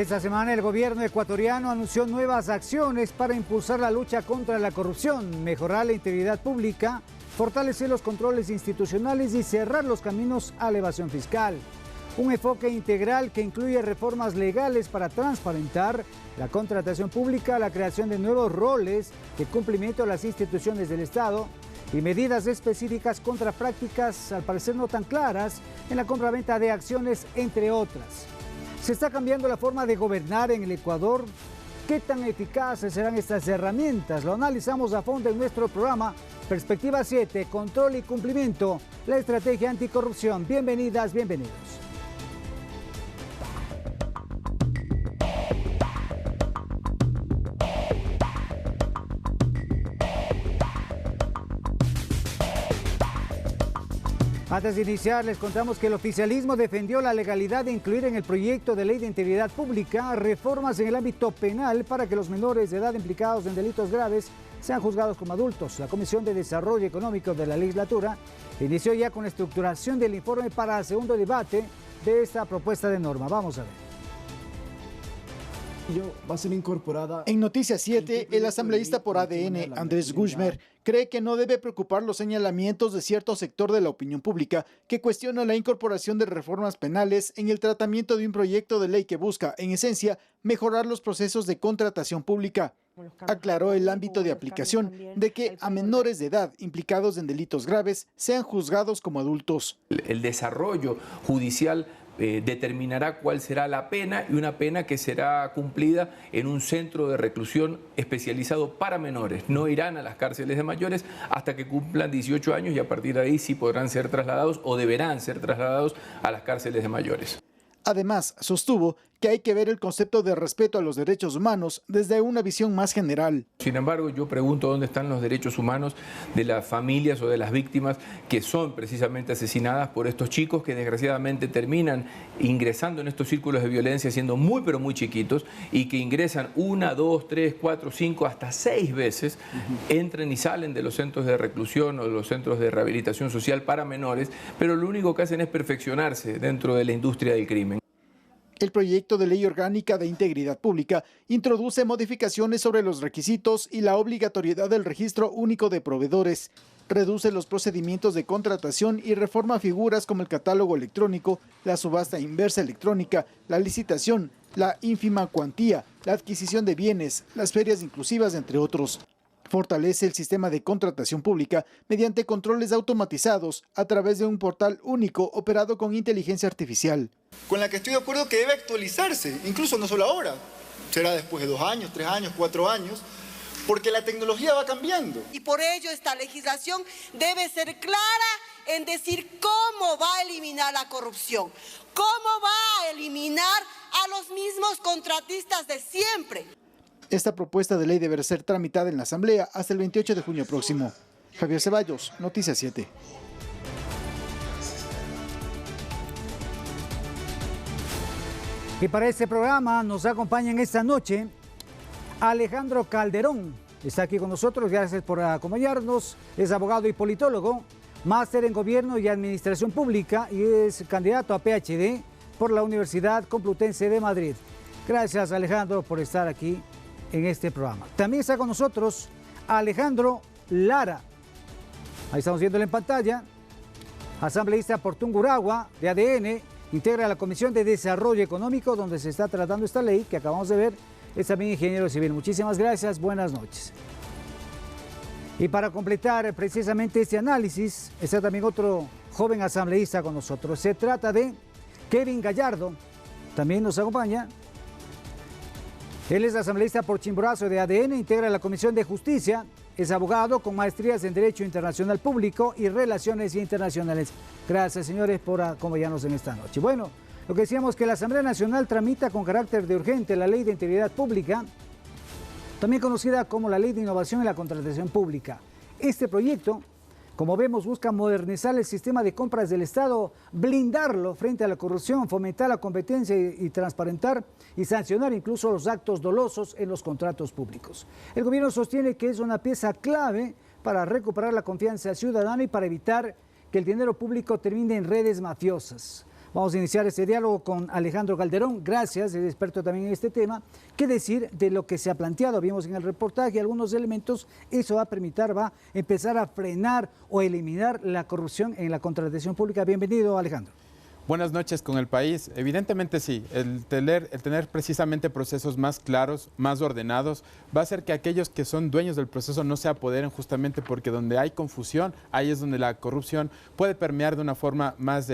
Esta semana el gobierno ecuatoriano anunció nuevas acciones para impulsar la lucha contra la corrupción, mejorar la integridad pública, fortalecer los controles institucionales y cerrar los caminos a la evasión fiscal. Un enfoque integral que incluye reformas legales para transparentar la contratación pública, la creación de nuevos roles de cumplimiento a las instituciones del Estado y medidas específicas contra prácticas al parecer no tan claras en la compraventa de acciones, entre otras. ¿Se está cambiando la forma de gobernar en el Ecuador? ¿Qué tan eficaces serán estas herramientas? Lo analizamos a fondo en nuestro programa Perspectiva 7, Control y Cumplimiento, la estrategia anticorrupción. Bienvenidas, bienvenidos. Antes de iniciar, les contamos que el oficialismo defendió la legalidad de incluir en el proyecto de ley de integridad pública reformas en el ámbito penal para que los menores de edad implicados en delitos graves sean juzgados como adultos. La Comisión de Desarrollo Económico de la legislatura inició ya con la estructuración del informe para el segundo debate de esta propuesta de norma. Vamos a ver. Va a ser incorporada. En Noticias 7, el asambleísta por ADN, Andrés Guzmán, cree que no debe preocupar los señalamientos de cierto sector de la opinión pública que cuestiona la incorporación de reformas penales en el tratamiento de un proyecto de ley que busca, en esencia, mejorar los procesos de contratación pública. Aclaró el ámbito de aplicación de que a menores de edad implicados en delitos graves sean juzgados como adultos. El desarrollo judicial determinará cuál será la pena, y una pena que será cumplida en un centro de reclusión especializado para menores. No irán a las cárceles de mayores hasta que cumplan 18 años y a partir de ahí sí podrán ser trasladados o deberán ser trasladados a las cárceles de mayores. Además, sostuvo que hay que ver el concepto de respeto a los derechos humanos desde una visión más general. Sin embargo, yo pregunto dónde están los derechos humanos de las familias o de las víctimas que son precisamente asesinadas por estos chicos que desgraciadamente terminan ingresando en estos círculos de violencia siendo muy pero muy chiquitos y que ingresan 1, 2, 3, 4, 5, hasta 6 veces, entran y salen de los centros de reclusión o de los centros de rehabilitación social para menores, pero lo único que hacen es perfeccionarse dentro de la industria del crimen. El proyecto de ley orgánica de integridad pública introduce modificaciones sobre los requisitos y la obligatoriedad del registro único de proveedores, reduce los procedimientos de contratación y reforma figuras como el catálogo electrónico, la subasta inversa electrónica, la licitación, la ínfima cuantía, la adquisición de bienes, las ferias inclusivas, entre otros. Fortalece el sistema de contratación pública mediante controles automatizados a través de un portal único operado con inteligencia artificial. Con la que estoy de acuerdo que debe actualizarse, incluso no solo ahora, será después de 2 años, 3 años, 4 años, porque la tecnología va cambiando. Y por ello esta legislación debe ser clara en decir cómo va a eliminar la corrupción, cómo va a eliminar a los mismos contratistas de siempre. Esta propuesta de ley deberá ser tramitada en la Asamblea hasta el 28 de junio próximo. Javier Ceballos, Noticias 7. Y para este programa nos acompaña en esta noche Alejandro Calderón. Está aquí con nosotros, gracias por acompañarnos. Es abogado y politólogo, máster en Gobierno y Administración Pública y es candidato a PhD por la Universidad Complutense de Madrid. Gracias, Alejandro, por estar aquí en este programa. También está con nosotros Alejandro Lara. Ahí estamos viéndolo en pantalla. Asambleísta por Tungurahua de ADN, integra la Comisión de Desarrollo Económico donde se está tratando esta ley que acabamos de ver. Es también ingeniero civil. Muchísimas gracias. Buenas noches. Y para completar precisamente este análisis, está también otro joven asambleísta con nosotros. Se trata de Kevin Gallardo. También nos acompaña. Él es asambleísta por Chimborazo de ADN, integra la Comisión de Justicia, es abogado con maestrías en Derecho Internacional Público y Relaciones Internacionales. Gracias, señores, por acompañarnos en esta noche. Bueno, lo que decíamos que la Asamblea Nacional tramita con carácter de urgente la Ley de Integridad Pública, también conocida como la Ley de Innovación y la Contratación Pública. Este proyecto, como vemos, busca modernizar el sistema de compras del Estado, blindarlo frente a la corrupción, fomentar la competencia y transparentar y sancionar incluso los actos dolosos en los contratos públicos. El gobierno sostiene que es una pieza clave para recuperar la confianza ciudadana y para evitar que el dinero público termine en redes mafiosas. Vamos a iniciar este diálogo con Alejandro Calderón. Gracias, es experto también en este tema. ¿Qué decir de lo que se ha planteado? Vimos en el reportaje algunos elementos. Eso va a empezar a frenar o eliminar la corrupción en la contratación pública. Bienvenido, Alejandro. Buenas noches con el país. Evidentemente sí, el tener precisamente procesos más claros, más ordenados, va a hacer que aquellos que son dueños del proceso no se apoderen, justamente porque donde hay confusión, ahí es donde la corrupción puede permear de una forma más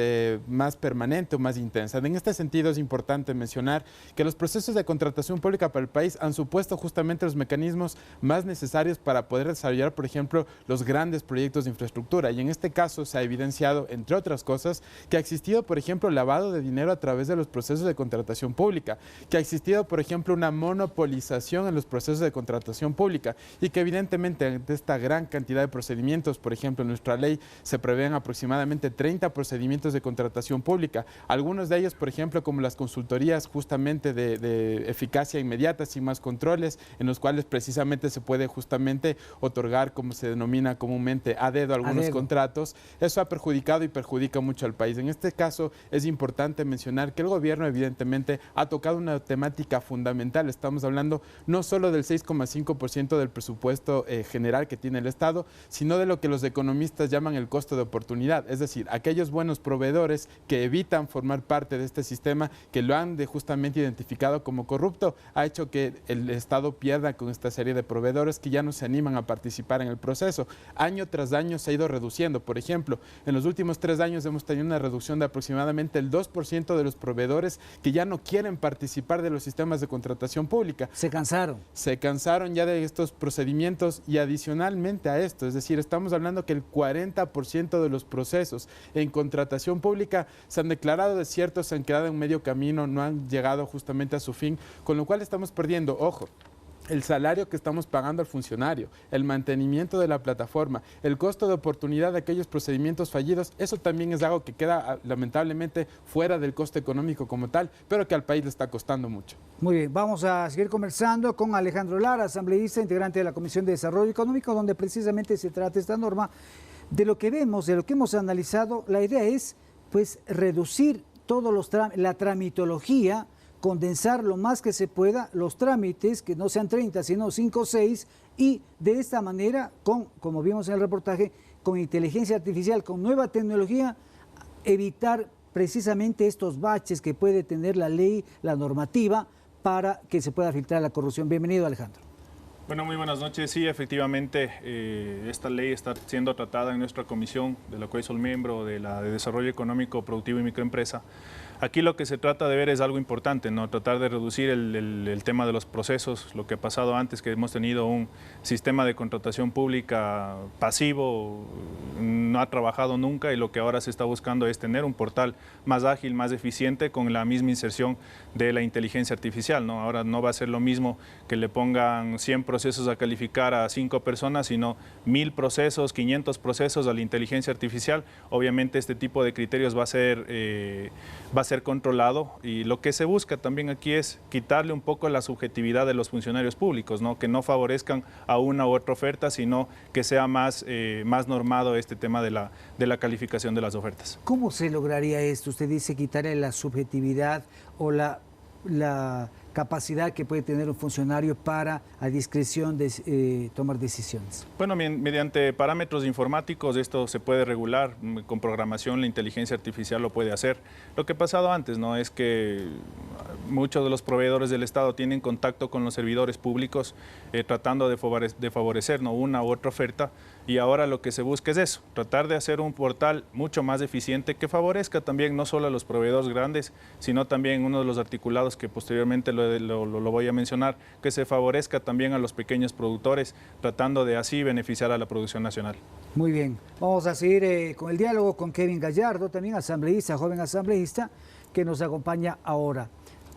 permanente o más intensa. En este sentido es importante mencionar que los procesos de contratación pública para el país han supuesto justamente los mecanismos más necesarios para poder desarrollar, por ejemplo, los grandes proyectos de infraestructura. Y en este caso se ha evidenciado, entre otras cosas, que ha existido, por ejemplo, lavado de dinero a través de los procesos de contratación pública, que ha existido, por ejemplo, una monopolización en los procesos de contratación pública y que evidentemente ante esta gran cantidad de procedimientos, por ejemplo, en nuestra ley se prevén aproximadamente 30 procedimientos de contratación pública, algunos de ellos, por ejemplo, como las consultorías justamente de eficacia inmediata, sin más controles, en los cuales precisamente se puede justamente otorgar, como se denomina comúnmente, a dedo algunos contratos. Eso ha perjudicado y perjudica mucho al país. En este caso, es importante mencionar que el gobierno evidentemente ha tocado una temática fundamental. Estamos hablando no solo del 6,5% del presupuesto general que tiene el Estado, sino de lo que los economistas llaman el costo de oportunidad, es decir, aquellos buenos proveedores que evitan formar parte de este sistema, que lo han justamente identificado como corrupto, ha hecho que el Estado pierda con esta serie de proveedores que ya no se animan a participar en el proceso. Año tras año se ha ido reduciendo. Por ejemplo, en los últimos 3 años hemos tenido una reducción de aproximadamente el 2% de los proveedores que ya no quieren participar de los sistemas de contratación pública. Se cansaron. Se cansaron ya de estos procedimientos y adicionalmente a esto, es decir, estamos hablando que el 40% de los procesos en contratación pública se han declarado desiertos, se han quedado en medio camino, no han llegado justamente a su fin, con lo cual estamos perdiendo, ojo, el salario que estamos pagando al funcionario, el mantenimiento de la plataforma, el costo de oportunidad de aquellos procedimientos fallidos, eso también es algo que queda lamentablemente fuera del costo económico como tal, pero que al país le está costando mucho. Muy bien, vamos a seguir conversando con Alejandro Lara, asambleísta, integrante de la Comisión de Desarrollo Económico, donde precisamente se trata esta norma. De lo que vemos, de lo que hemos analizado, la idea es pues reducir todos la tramitología, condensar lo más que se pueda los trámites, que no sean 30, sino 5 o 6, y de esta manera, como vimos en el reportaje, con inteligencia artificial, con nueva tecnología, evitar precisamente estos baches que puede tener la ley, la normativa, para que se pueda filtrar la corrupción. Bienvenido, Alejandro. Bueno, muy buenas noches. Sí, efectivamente, esta ley está siendo tratada en nuestra comisión, de la cual soy miembro, de la de Desarrollo Económico, Productivo y Microempresa. Aquí lo que se trata de ver es algo importante, ¿no? Tratar de reducir el tema de los procesos, lo que ha pasado antes, que hemos tenido un sistema de contratación pública pasivo, no ha trabajado nunca, y lo que ahora se está buscando es tener un portal más ágil, más eficiente, con la misma inserción de la inteligencia artificial, ¿no? Ahora no va a ser lo mismo que le pongan 100 procesos a calificar a 5 personas, sino 1000 procesos, 500 procesos a la inteligencia artificial. Obviamente este tipo de criterios va a ser controlado, y lo que se busca también aquí es quitarle un poco la subjetividad de los funcionarios públicos, ¿no? Que no favorezcan a una u otra oferta, sino que sea más normado este tema de la calificación de las ofertas. ¿Cómo se lograría esto? Usted dice quitarle la subjetividad o la capacidad que puede tener un funcionario para, a discreción, de tomar decisiones. Bueno, mediante parámetros informáticos esto se puede regular, con programación la inteligencia artificial lo puede hacer. Lo que ha pasado antes, ¿no?, es que muchos de los proveedores del Estado tienen contacto con los servidores públicos tratando de favorecer, ¿no?, una u otra oferta, y ahora lo que se busca es eso, tratar de hacer un portal mucho más eficiente que favorezca también no solo a los proveedores grandes, sino también uno de los articulados que posteriormente lo voy a mencionar, que se favorezca también a los pequeños productores, tratando de así beneficiar a la producción nacional. Muy bien, vamos a seguir con el diálogo con Kevin Gallardo, también asambleísta, joven asambleísta, que nos acompaña ahora.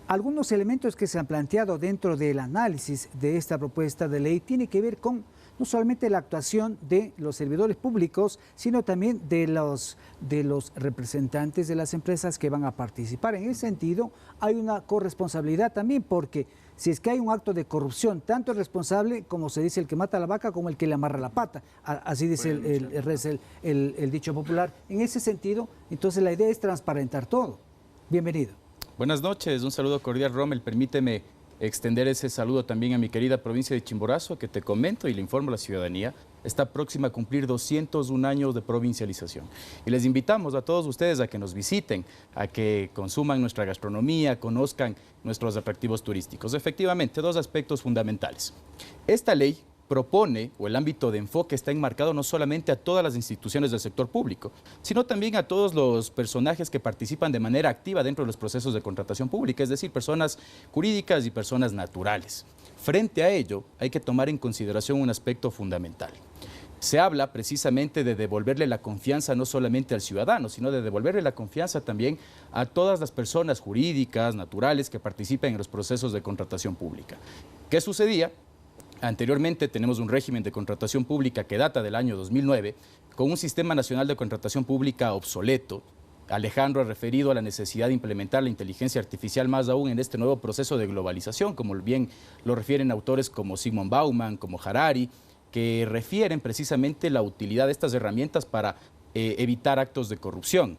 Algunos elementos que se han planteado dentro del análisis de esta propuesta de ley tiene que ver con no solamente la actuación de los servidores públicos, sino también de los representantes de las empresas que van a participar. En ese sentido, hay una corresponsabilidad también, porque si es que hay un acto de corrupción, tanto el responsable, como se dice, el que mata a la vaca, como el que le amarra la pata. Así dice el dicho popular. En ese sentido, entonces la idea es transparentar todo. Bienvenido. Buenas noches, un saludo cordial, Rommel. Permíteme extender ese saludo también a mi querida provincia de Chimborazo, que te comento y le informo a la ciudadanía, está próxima a cumplir 201 años de provincialización. Y les invitamos a todos ustedes a que nos visiten, a que consuman nuestra gastronomía, conozcan nuestros atractivos turísticos. Efectivamente, dos aspectos fundamentales. Esta ley propone, o el ámbito de enfoque está enmarcado no solamente a todas las instituciones del sector público, sino también a todos los personajes que participan de manera activa dentro de los procesos de contratación pública, es decir, personas jurídicas y personas naturales. Frente a ello, hay que tomar en consideración un aspecto fundamental. Se habla precisamente de devolverle la confianza no solamente al ciudadano, sino de devolverle la confianza también a todas las personas jurídicas, naturales, que participan en los procesos de contratación pública. ¿Qué sucedía? Anteriormente tenemos un régimen de contratación pública que data del año 2009, con un sistema nacional de contratación pública obsoleto. Alejandro ha referido a la necesidad de implementar la inteligencia artificial más aún en este nuevo proceso de globalización, como bien lo refieren autores como Zygmunt Bauman, como Harari, que refieren precisamente la utilidad de estas herramientas para evitar actos de corrupción.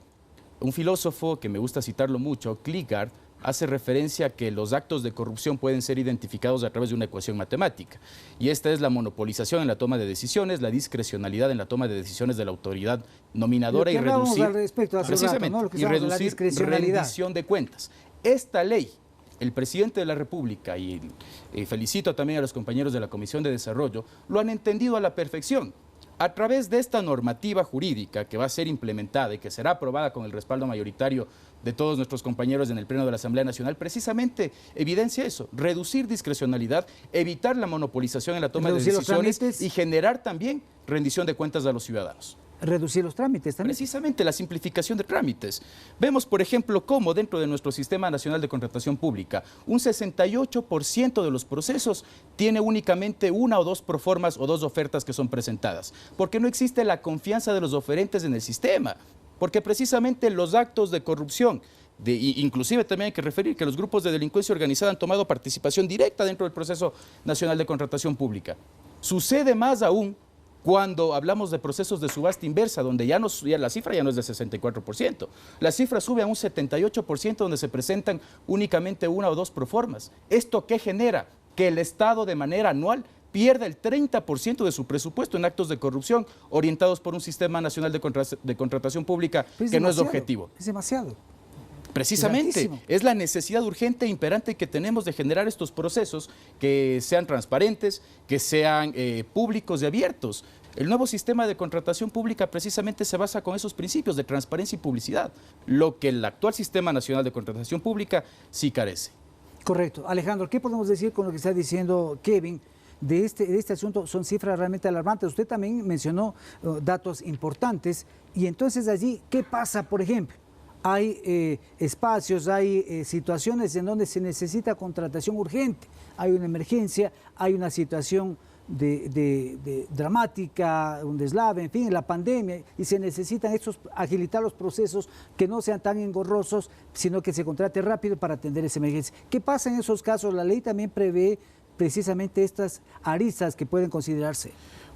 Un filósofo que me gusta citarlo mucho, Kierkegaard, hace referencia a que los actos de corrupción pueden ser identificados a través de una ecuación matemática. Y esta es la monopolización en la toma de decisiones, la discrecionalidad en la toma de decisiones de la autoridad nominadora y reducir, rendición de cuentas. Esta ley, el presidente de la República, y felicito también a los compañeros de la Comisión de Desarrollo, lo han entendido a la perfección. A través de esta normativa jurídica que va a ser implementada y que será aprobada con el respaldo mayoritario de todos nuestros compañeros en el Pleno de la Asamblea Nacional, precisamente evidencia eso, reducir discrecionalidad, evitar la monopolización en la toma de decisiones y generar también rendición de cuentas a los ciudadanos. Reducir los trámites también. Precisamente la simplificación de trámites. Vemos, por ejemplo, cómo dentro de nuestro Sistema Nacional de Contratación Pública, un 68% de los procesos tiene únicamente una o dos proformas o dos ofertas que son presentadas, porque no existe la confianza de los oferentes en el sistema, porque precisamente los actos de corrupción, inclusive también hay que referir que los grupos de delincuencia organizada han tomado participación directa dentro del proceso nacional de contratación pública. Sucede más aún cuando hablamos de procesos de subasta inversa, donde ya la cifra ya no es de 64%, la cifra sube a un 78% donde se presentan únicamente una o dos proformas. ¿Esto qué genera? Que el Estado de manera anual pierda el 30% de su presupuesto en actos de corrupción orientados por un Sistema Nacional de Contratación Pública que no es objetivo. Es demasiado. Precisamente, es la necesidad urgente e imperante que tenemos de generar estos procesos que sean transparentes, que sean públicos y abiertos. El nuevo sistema de contratación pública precisamente se basa con esos principios de transparencia y publicidad, lo que el actual Sistema Nacional de Contratación Pública sí carece. Correcto. Alejandro, ¿qué podemos decir con lo que está diciendo Kevin de este asunto? Son cifras realmente alarmantes. Usted también mencionó datos importantes y entonces allí, ¿qué pasa, por ejemplo? Hay espacios, hay situaciones en donde se necesita contratación urgente, hay una emergencia, hay una situación dramática, un deslave, en fin, la pandemia, y se necesitan agilitar los procesos que no sean tan engorrosos, sino que se contrate rápido para atender esa emergencia. ¿Qué pasa en esos casos? La ley también prevé precisamente estas aristas que pueden considerarse.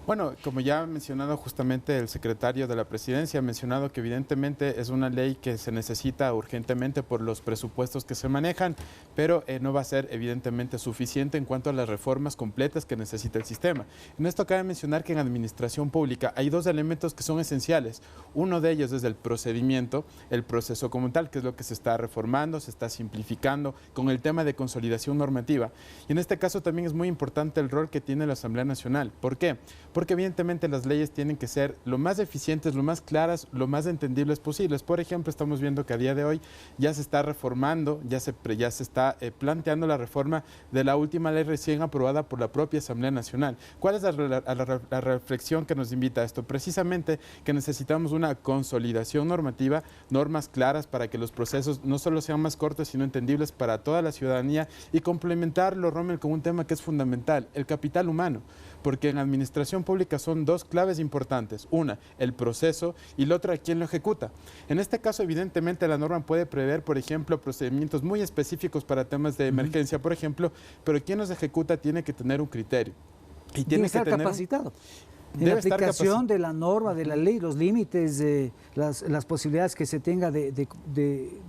Bueno, como ya ha mencionado justamente el secretario de la Presidencia, ha mencionado que evidentemente es una ley que se necesita urgentemente por los presupuestos que se manejan, pero no va a ser evidentemente suficiente en cuanto a las reformas completas que necesita el sistema. En esto cabe mencionar que en administración pública hay dos elementos que son esenciales. Uno de ellos es el procedimiento, el proceso como tal, que es lo que se está reformando, se está simplificando con el tema de consolidación normativa. Y en este caso también es muy importante el rol que tiene la Asamblea Nacional. ¿Por qué? Porque evidentemente las leyes tienen que ser lo más eficientes, lo más claras, lo más entendibles posibles. Por ejemplo, estamos viendo que a día de hoy ya se está reformando, ya se está planteando la reforma de la última ley recién aprobada por la propia Asamblea Nacional. ¿Cuál es la reflexión que nos invita a esto? Precisamente que necesitamos una consolidación normativa, normas claras para que los procesos no solo sean más cortos, sino entendibles para toda la ciudadanía y complementarlo, Rommel, con un tema que es fundamental, el capital humano. Porque en administración pública son dos claves importantes. Una, el proceso, y la otra, quién lo ejecuta. En este caso, evidentemente, la norma puede prever, por ejemplo, procedimientos muy específicos para temas de emergencia, por ejemplo, pero quien los ejecuta tiene que tener un criterio. Y tiene que estar capacitado. En la aplicación de la norma, de la ley, los límites, las posibilidades que se tenga de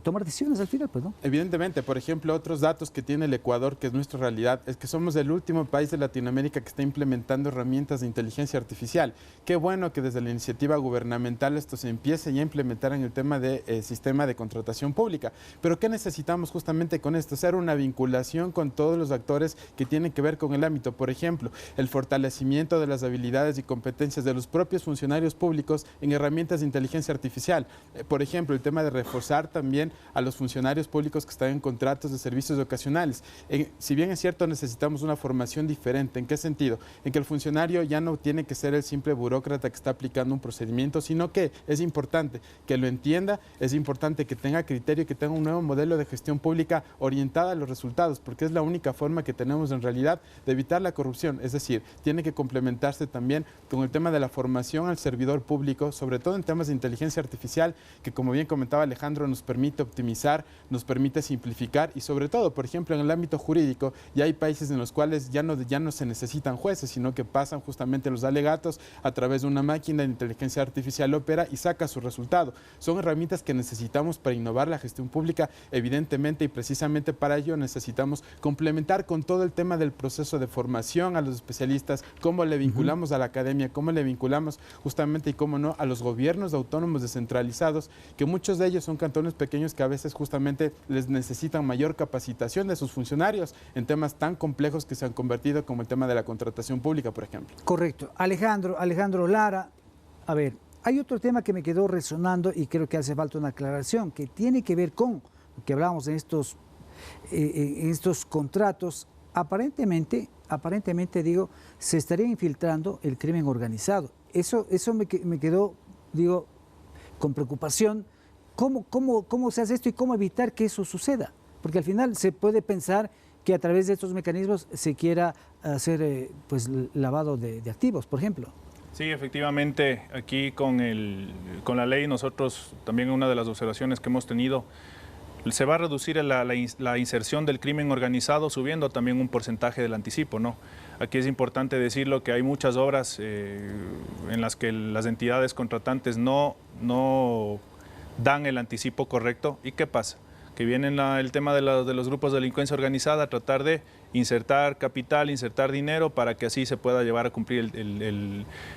tomar decisiones al final, pues, ¿no? Evidentemente, por ejemplo, otros datos que tiene el Ecuador, que es nuestra realidad, es que somos el último país de Latinoamérica que está implementando herramientas de inteligencia artificial. Qué bueno que desde la iniciativa gubernamental esto se empiece ya a implementar en el tema de sistema de contratación pública. Pero ¿qué necesitamos justamente con esto? Hacer una vinculación con todos los actores que tienen que ver con el ámbito. Por ejemplo, el fortalecimiento de las habilidades y competencias de los propios funcionarios públicos en herramientas de inteligencia artificial. Por ejemplo, el tema de reforzar también a los funcionarios públicos que están en contratos de servicios ocasionales. Si bien es cierto, necesitamos una formación diferente. ¿En qué sentido? En que el funcionario ya no tiene que ser el simple burócrata que está aplicando un procedimiento, sino que es importante que lo entienda, es importante que tenga criterio, que tenga un nuevo modelo de gestión pública orientada a los resultados, porque es la única forma que tenemos en realidad de evitar la corrupción. Es decir, tiene que complementarse también con el tema de la formación al servidor público, sobre todo en temas de inteligencia artificial, que como bien comentaba Alejandro, nos permite optimizar, nos permite simplificar y sobre todo, por ejemplo, en el ámbito jurídico, ya hay países en los cuales ya no se necesitan jueces, sino que pasan justamente los alegatos a través de una máquina de inteligencia artificial opera y saca su resultado. Son herramientas que necesitamos para innovar la gestión pública, evidentemente, y precisamente para ello necesitamos complementar con todo el tema del proceso de formación a los especialistas, cómo le vinculamos a la academia, cómo le vinculamos justamente y cómo no a los gobiernos autónomos descentralizados, que muchos de ellos son cantones pequeños que a veces justamente les necesitan mayor capacitación de sus funcionarios en temas tan complejos que se han convertido como el tema de la contratación pública, por ejemplo. Correcto. Alejandro Lara, a ver, hay otro tema que me quedó resonando y creo que hace falta una aclaración, que tiene que ver con lo que hablábamos en estos contratos. Aparentemente digo, se estaría infiltrando el crimen organizado. Eso me quedó, digo, con preocupación. ¿Cómo se hace esto y cómo evitar que eso suceda? Porque al final se puede pensar que a través de estos mecanismos se quiera hacer pues lavado de activos, por ejemplo. Sí, efectivamente, aquí con la ley nosotros también una de las observaciones que hemos tenido, se va a reducir la inserción del crimen organizado subiendo también un porcentaje del anticipo, ¿no? Aquí es importante decirlo que hay muchas obras en las que las entidades contratantes no dan el anticipo correcto. ¿Y qué pasa? Que viene el tema de los grupos de delincuencia organizada a tratar de insertar capital, insertar dinero para que así se pueda llevar a cumplir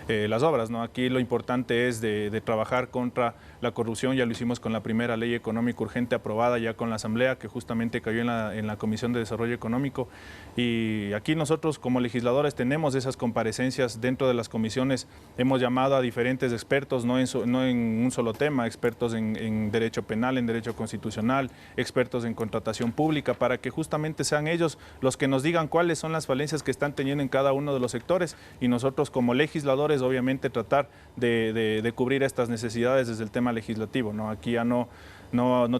las obras, ¿no? Aquí lo importante es de trabajar contra la corrupción. Ya lo hicimos con la primera ley económica urgente aprobada ya con la Asamblea, que justamente cayó en la Comisión de Desarrollo Económico. Y aquí nosotros como legisladores tenemos esas comparecencias dentro de las comisiones. Hemos llamado a diferentes expertos, no en un solo tema, expertos en derecho penal, en derecho constitucional, expertos en contratación pública, para que justamente sean ellos los que nos digan cuáles son las falencias que están teniendo en cada uno de los sectores y nosotros como legisladores obviamente tratar de cubrir estas necesidades desde el tema legislativo, ¿no? Aquí ya no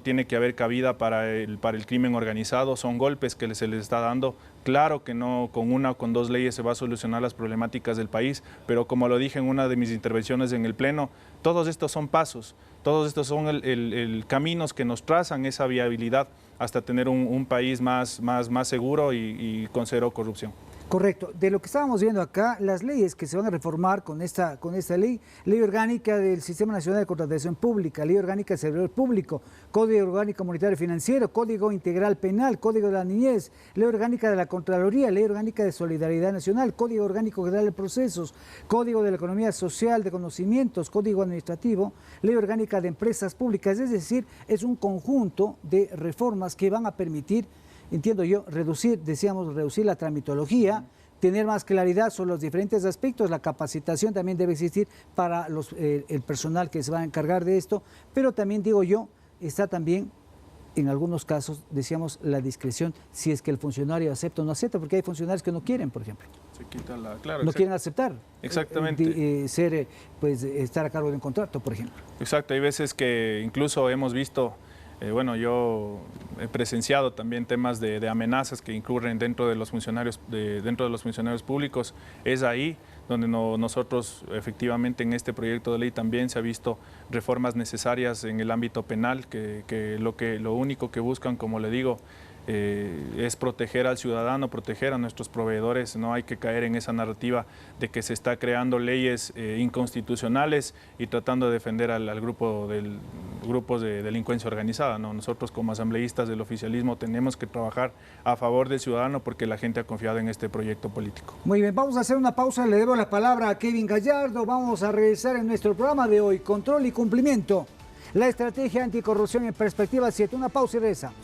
tiene que haber cabida para el crimen organizado, son golpes que se les está dando. Claro que no con una o con dos leyes se va a solucionar las problemáticas del país, pero como lo dije en una de mis intervenciones en el Pleno, todos estos son pasos, todos estos son caminos que nos trazan esa viabilidad hasta tener un país más seguro y con cero corrupción. Correcto. De lo que estábamos viendo acá, las leyes que se van a reformar con esta ley orgánica del Sistema Nacional de Contratación Pública, ley orgánica del servidor público, Código Orgánico Monetario Financiero, Código Integral Penal, Código de la Niñez, ley orgánica de la Contraloría, ley orgánica de Solidaridad Nacional, Código Orgánico General de Procesos, Código de la Economía Social de Conocimientos, Código Administrativo, ley orgánica de Empresas Públicas, es decir, es un conjunto de reformas que van a permitir, entiendo yo, reducir la tramitología, tener más claridad sobre los diferentes aspectos. La capacitación también debe existir para el personal que se va a encargar de esto, pero también digo yo, está también en algunos casos, decíamos, la discreción, si es que el funcionario acepta o no acepta, porque hay funcionarios que no quieren, por ejemplo. No quieren aceptar. Exactamente. Estar a cargo de un contrato, por ejemplo. Exacto, hay veces que incluso hemos visto, yo he presenciado también temas de amenazas que incurren dentro de los funcionarios públicos. Es ahí donde nosotros efectivamente en este proyecto de ley también se ha visto reformas necesarias en el ámbito penal que lo único que buscan, como le digo, es proteger al ciudadano, proteger a nuestros proveedores. No hay que caer en esa narrativa de que se está creando leyes inconstitucionales y tratando de defender al grupos de delincuencia organizada, ¿no? Nosotros como asambleístas del oficialismo tenemos que trabajar a favor del ciudadano porque la gente ha confiado en este proyecto político. Muy bien, vamos a hacer una pausa, le debo la palabra a Kevin Gallardo. Vamos a regresar en nuestro programa de hoy, Control y Cumplimiento, la estrategia anticorrupción en perspectiva 7. Una pausa y regresamos.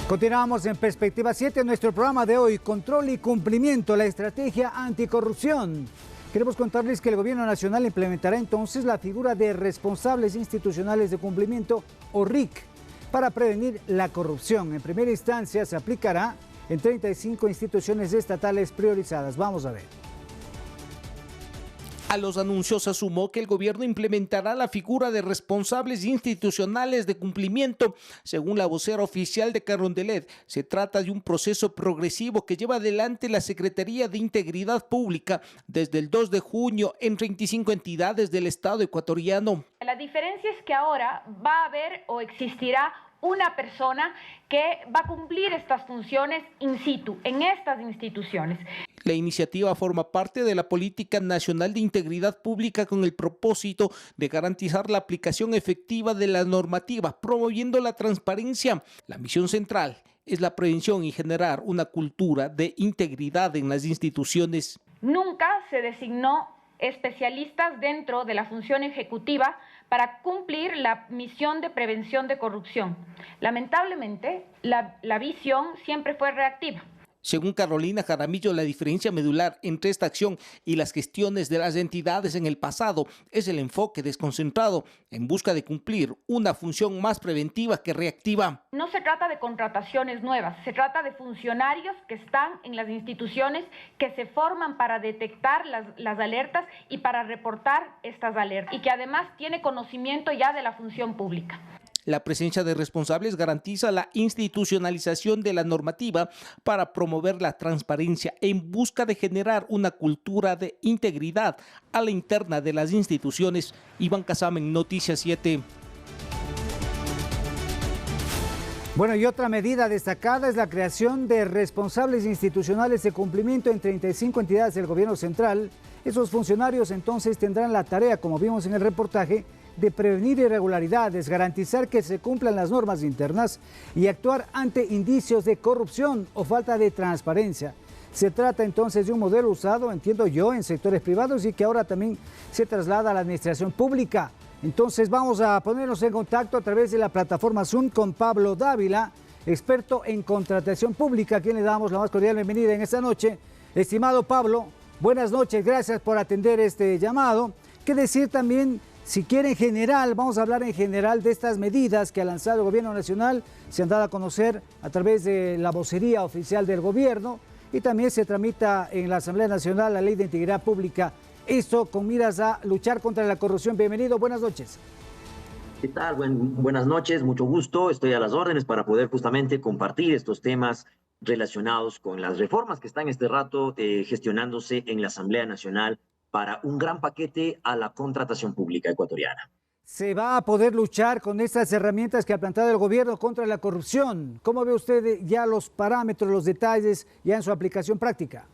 Continuamos en Perspectiva 7, nuestro programa de hoy, Control y Cumplimiento, la estrategia anticorrupción. Queremos contarles que el Gobierno Nacional implementará entonces la figura de responsables institucionales de cumplimiento, o RIC, para prevenir la corrupción. En primera instancia se aplicará en 35 instituciones estatales priorizadas. Vamos a ver. A los anuncios se sumó que el gobierno implementará la figura de responsables institucionales de cumplimiento. Según la vocera oficial de Carondelet, se trata de un proceso progresivo que lleva adelante la Secretaría de Integridad Pública desde el 2 de junio en 35 entidades del Estado ecuatoriano. La diferencia es que ahora va a haber o existirá una persona que va a cumplir estas funciones in situ, en estas instituciones. La iniciativa forma parte de la Política Nacional de Integridad Pública con el propósito de garantizar la aplicación efectiva de la normativa, promoviendo la transparencia. La misión central es la prevención y generar una cultura de integridad en las instituciones. Nunca se designó especialistas dentro de la función ejecutiva para cumplir la misión de prevención de corrupción. Lamentablemente, la visión siempre fue reactiva. Según Carolina Jaramillo, la diferencia medular entre esta acción y las gestiones de las entidades en el pasado es el enfoque desconcentrado en busca de cumplir una función más preventiva que reactiva. No se trata de contrataciones nuevas, se trata de funcionarios que están en las instituciones, que se forman para detectar las alertas y para reportar estas alertas, y que además tiene conocimiento ya de la función pública. La presencia de responsables garantiza la institucionalización de la normativa para promover la transparencia en busca de generar una cultura de integridad a la interna de las instituciones. Iván Casamen, Noticias 7. Bueno, y otra medida destacada es la creación de responsables institucionales de cumplimiento en 35 entidades del gobierno central. Esos funcionarios entonces tendrán la tarea, como vimos en el reportaje, de prevenir irregularidades, garantizar que se cumplan las normas internas y actuar ante indicios de corrupción o falta de transparencia. Se trata entonces de un modelo usado, entiendo yo, en sectores privados y que ahora también se traslada a la administración pública. Entonces vamos a ponernos en contacto a través de la plataforma Zoom con Pablo Dávila, experto en contratación pública, a quien le damos la más cordial bienvenida en esta noche. Estimado Pablo, buenas noches, gracias por atender este llamado. ¿Qué decir también? Si quiere en general, vamos a hablar en general de estas medidas que ha lanzado el Gobierno Nacional, se han dado a conocer a través de la vocería oficial del Gobierno y también se tramita en la Asamblea Nacional la Ley de Integridad Pública. Esto con miras a luchar contra la corrupción. Bienvenido, buenas noches. ¿Qué tal? Buenas noches, mucho gusto. Estoy a las órdenes para poder justamente compartir estos temas relacionados con las reformas que están este rato gestionándose en la Asamblea Nacional para un gran paquete a la contratación pública ecuatoriana. ¿Se va a poder luchar con estas herramientas que ha planteado el gobierno contra la corrupción? ¿Cómo ve usted ya los parámetros, los detalles ya en su aplicación práctica?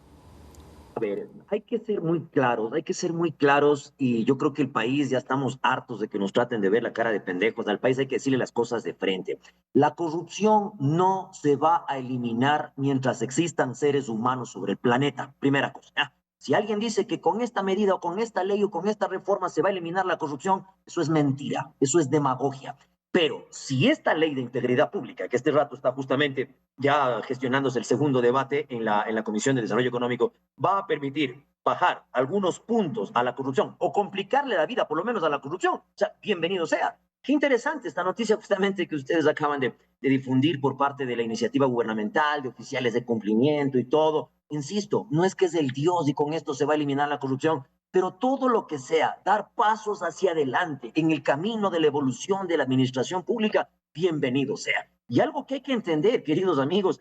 A ver, hay que ser muy claros y yo creo que el país ya estamos hartos de que nos traten de ver la cara de pendejos. Al país hay que decirle las cosas de frente. La corrupción no se va a eliminar mientras existan seres humanos sobre el planeta. Primera cosa. Si alguien dice que con esta medida o con esta ley o con esta reforma se va a eliminar la corrupción, eso es mentira, eso es demagogia. Pero si esta ley de integridad pública, que este rato está justamente ya gestionándose el segundo debate en la Comisión de Desarrollo Económico, va a permitir bajar algunos puntos a la corrupción o complicarle la vida por lo menos a la corrupción, o sea, bienvenido sea. Qué interesante esta noticia justamente que ustedes acaban de difundir por parte de la iniciativa gubernamental, de oficiales de cumplimiento y todo. insisto, no es que es el Dios y con esto se va a eliminar la corrupción, pero todo lo que sea dar pasos hacia adelante en el camino de la evolución de la administración pública, bienvenido sea. Y algo que hay que entender, queridos amigos,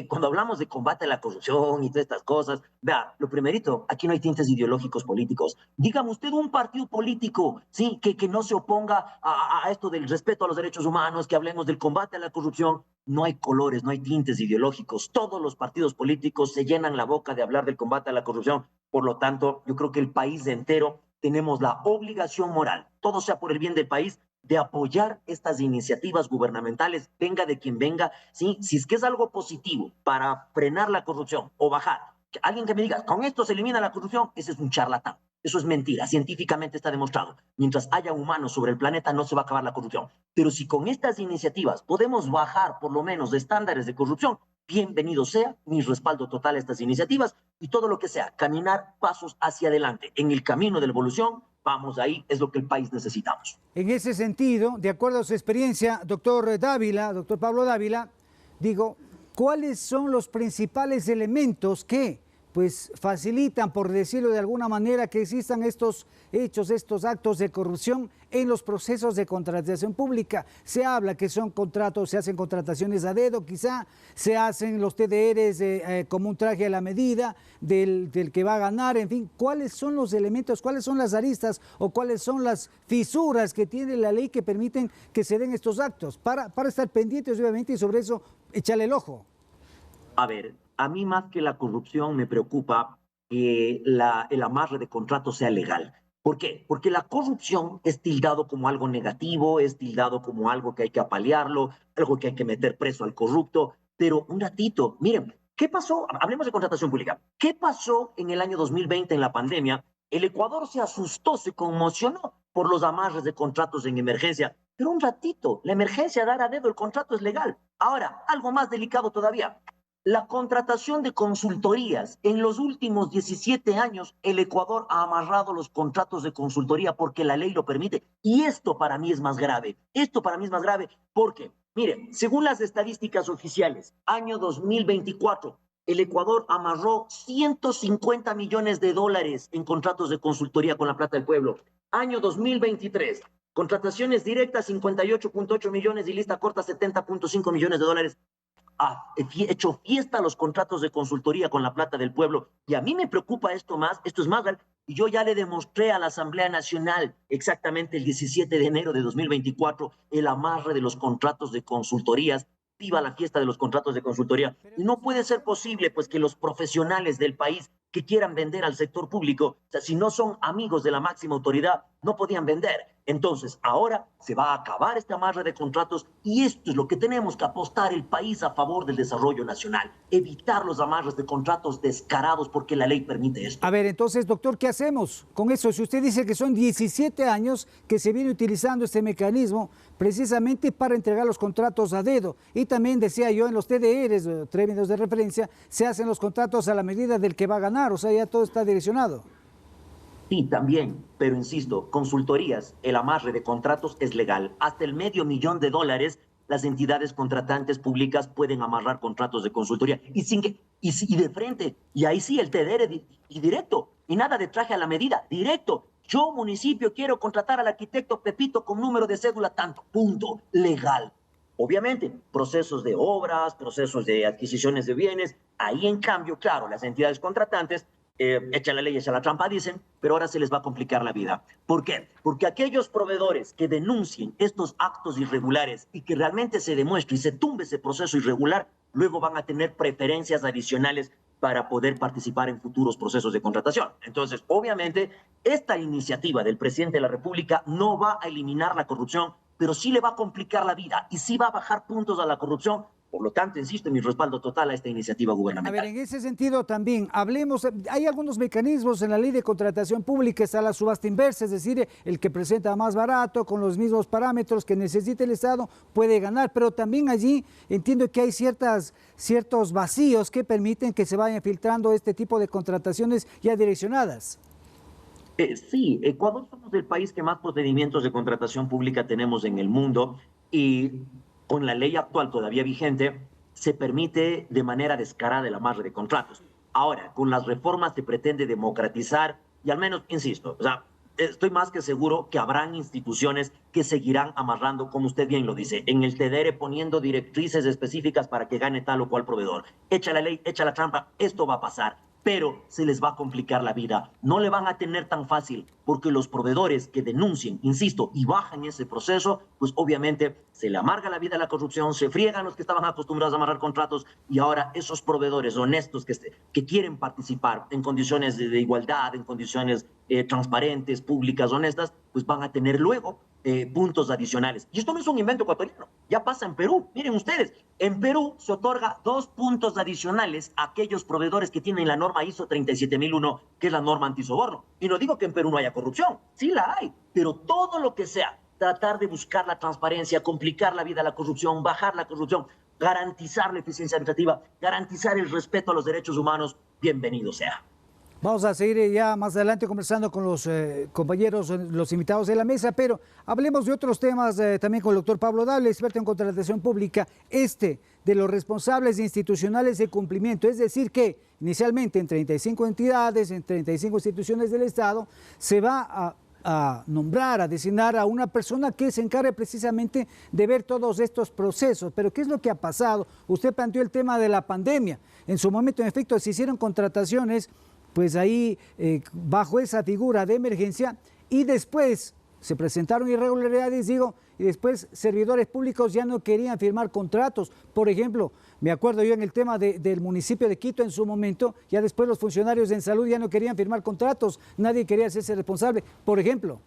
cuando hablamos de combate a la corrupción y todas estas cosas, vea, lo primerito, aquí no hay tintes ideológicos políticos. Dígame usted un partido político, ¿sí? que no se oponga a esto del respeto a los derechos humanos, que hablemos del combate a la corrupción. No hay colores, no hay tintes ideológicos. Todos los partidos políticos se llenan la boca de hablar del combate a la corrupción. Por lo tanto, yo creo que el país entero tenemos la obligación moral, todo sea por el bien del país, de apoyar estas iniciativas gubernamentales, venga de quien venga, ¿sí? Si es que es algo positivo para frenar la corrupción o bajar, alguien que me diga, con esto se elimina la corrupción, ese es un charlatán, eso es mentira, científicamente está demostrado. Mientras haya humanos sobre el planeta no se va a acabar la corrupción, pero si con estas iniciativas podemos bajar por lo menos de estándares de corrupción, bienvenido sea, mi respaldo total a estas iniciativas y todo lo que sea, caminar pasos hacia adelante en el camino de la evolución. Vamos ahí, es lo que el país necesitamos. En ese sentido, de acuerdo a su experiencia, doctor Pablo Dávila, digo, ¿cuáles son los principales elementos que pues facilitan, por decirlo de alguna manera, que existan estos hechos, estos actos de corrupción en los procesos de contratación pública? Se habla que son contratos, se hacen contrataciones a dedo, quizá se hacen los TDRs como un traje a la medida del que va a ganar, en fin, ¿cuáles son los elementos, cuáles son las aristas o cuáles son las fisuras que tiene la ley que permiten que se den estos actos? Para estar pendientes, obviamente, y sobre eso echarle el ojo. A ver, a mí más que la corrupción me preocupa que el amarre de contratos sea legal. ¿Por qué? Porque la corrupción es tildado como algo negativo, es tildado como algo que hay que apalearlo, algo que hay que meter preso al corrupto. Pero un ratito, miren, ¿qué pasó? Hablemos de contratación pública. ¿Qué pasó en el año 2020 en la pandemia? El Ecuador se asustó, se conmocionó por los amarres de contratos en emergencia. Pero un ratito, la emergencia dar a dedo el contrato es legal. Ahora, algo más delicado todavía. La contratación de consultorías. En los últimos 17 años, el Ecuador ha amarrado los contratos de consultoría porque la ley lo permite. Y esto para mí es más grave. Esto para mí es más grave porque, mire, según las estadísticas oficiales, año 2024, el Ecuador amarró 150 millones de dólares en contratos de consultoría con la plata del pueblo. Año 2023, contrataciones directas 58.8 millones y lista corta 70.5 millones de dólares. Ha hecho fiesta a los contratos de consultoría con la plata del pueblo. Y a mí me preocupa esto es más grave. Y yo ya le demostré a la Asamblea Nacional, exactamente el 17 de enero de 2024, el amarre de los contratos de consultorías. Viva la fiesta de los contratos de consultoría. Y no puede ser posible, pues, que los profesionales del país que quieran vender al sector público, o sea, si no son amigos de la máxima autoridad, no podían vender. Entonces, ahora se va a acabar este amarre de contratos y esto es lo que tenemos que apostar el país a favor del desarrollo nacional. Evitar los amarres de contratos descarados porque la ley permite esto. A ver, entonces, doctor, ¿qué hacemos con eso? Si usted dice que son 17 años que se viene utilizando este mecanismo precisamente para entregar los contratos a dedo. Y también, decía yo, en los TDRs, términos de referencia, se hacen los contratos a la medida del que va a ganar. O sea, ya todo está direccionado. Sí, también, pero insisto, consultorías, el amarre de contratos es legal. Hasta el $500,000 las entidades contratantes públicas pueden amarrar contratos de consultoría y de frente. Y ahí sí, el TDR y directo, y nada de traje a la medida, directo. Yo, municipio, quiero contratar al arquitecto Pepito con número de cédula tanto, punto, legal. Obviamente, procesos de obras, procesos de adquisiciones de bienes, ahí en cambio, claro, las entidades contratantes echan la ley, echan la trampa, dicen, pero ahora se les va a complicar la vida. ¿Por qué? Porque aquellos proveedores que denuncien estos actos irregulares y que realmente se demuestre y se tumbe ese proceso irregular, luego van a tener preferencias adicionales para poder participar en futuros procesos de contratación. Entonces, obviamente, esta iniciativa del presidente de la República no va a eliminar la corrupción, pero sí le va a complicar la vida y sí va a bajar puntos a la corrupción. Por lo tanto, insisto en mi respaldo total a esta iniciativa gubernamental. A ver, en ese sentido también, hablemos, hay algunos mecanismos en la ley de contratación pública, está la subasta inversa, es decir, el que presenta más barato, con los mismos parámetros que necesita el Estado, puede ganar, pero también allí entiendo que hay ciertos vacíos que permiten que se vayan filtrando este tipo de contrataciones ya direccionadas. Sí, Ecuador somos el país que más procedimientos de contratación pública tenemos en el mundo y con la ley actual todavía vigente, se permite de manera descarada el amarre de contratos. Ahora, con las reformas se pretende democratizar y al menos, insisto, o sea, estoy más que seguro que habrán instituciones que seguirán amarrando, como usted bien lo dice, en el TDR poniendo directrices específicas para que gane tal o cual proveedor. Echa la ley, echa la trampa, esto va a pasar, pero se les va a complicar la vida. No le van a tener tan fácil, porque los proveedores que denuncien, insisto, y bajan ese proceso, pues obviamente se le amarga la vida a la corrupción, se friegan los que estaban acostumbrados a amarrar contratos, y ahora esos proveedores honestos que quieren participar en condiciones de igualdad, en condiciones transparentes, públicas, honestas, pues van a tener luego puntos adicionales. Y esto no es un invento ecuatoriano, ya pasa en Perú. Miren ustedes, en Perú se otorga 2 puntos adicionales a aquellos proveedores que tienen la norma ISO 37001, que es la norma antisoborno. Y no digo que en Perú no haya corrupción, sí la hay, pero todo lo que sea tratar de buscar la transparencia, complicar la vida a la corrupción, bajar la corrupción, garantizar la eficiencia administrativa, garantizar el respeto a los derechos humanos, bienvenido sea. Vamos a seguir ya más adelante conversando con los compañeros, los invitados de la mesa, pero hablemos de otros temas también con el doctor Pablo Dávila, experto en contratación pública, de los responsables institucionales de cumplimiento, es decir que inicialmente en 35 entidades, en 35 instituciones del Estado, se va a nombrar, a designar a una persona que se encargue precisamente de ver todos estos procesos. Pero ¿qué es lo que ha pasado? Usted planteó el tema de la pandemia. En su momento, en efecto, se hicieron contrataciones pues ahí bajo esa figura de emergencia y después se presentaron irregularidades, y después servidores públicos ya no querían firmar contratos. Por ejemplo, me acuerdo yo en el tema del municipio de Quito en su momento, ya después los funcionarios en salud ya no querían firmar contratos, nadie quería hacerse responsable, por ejemplo.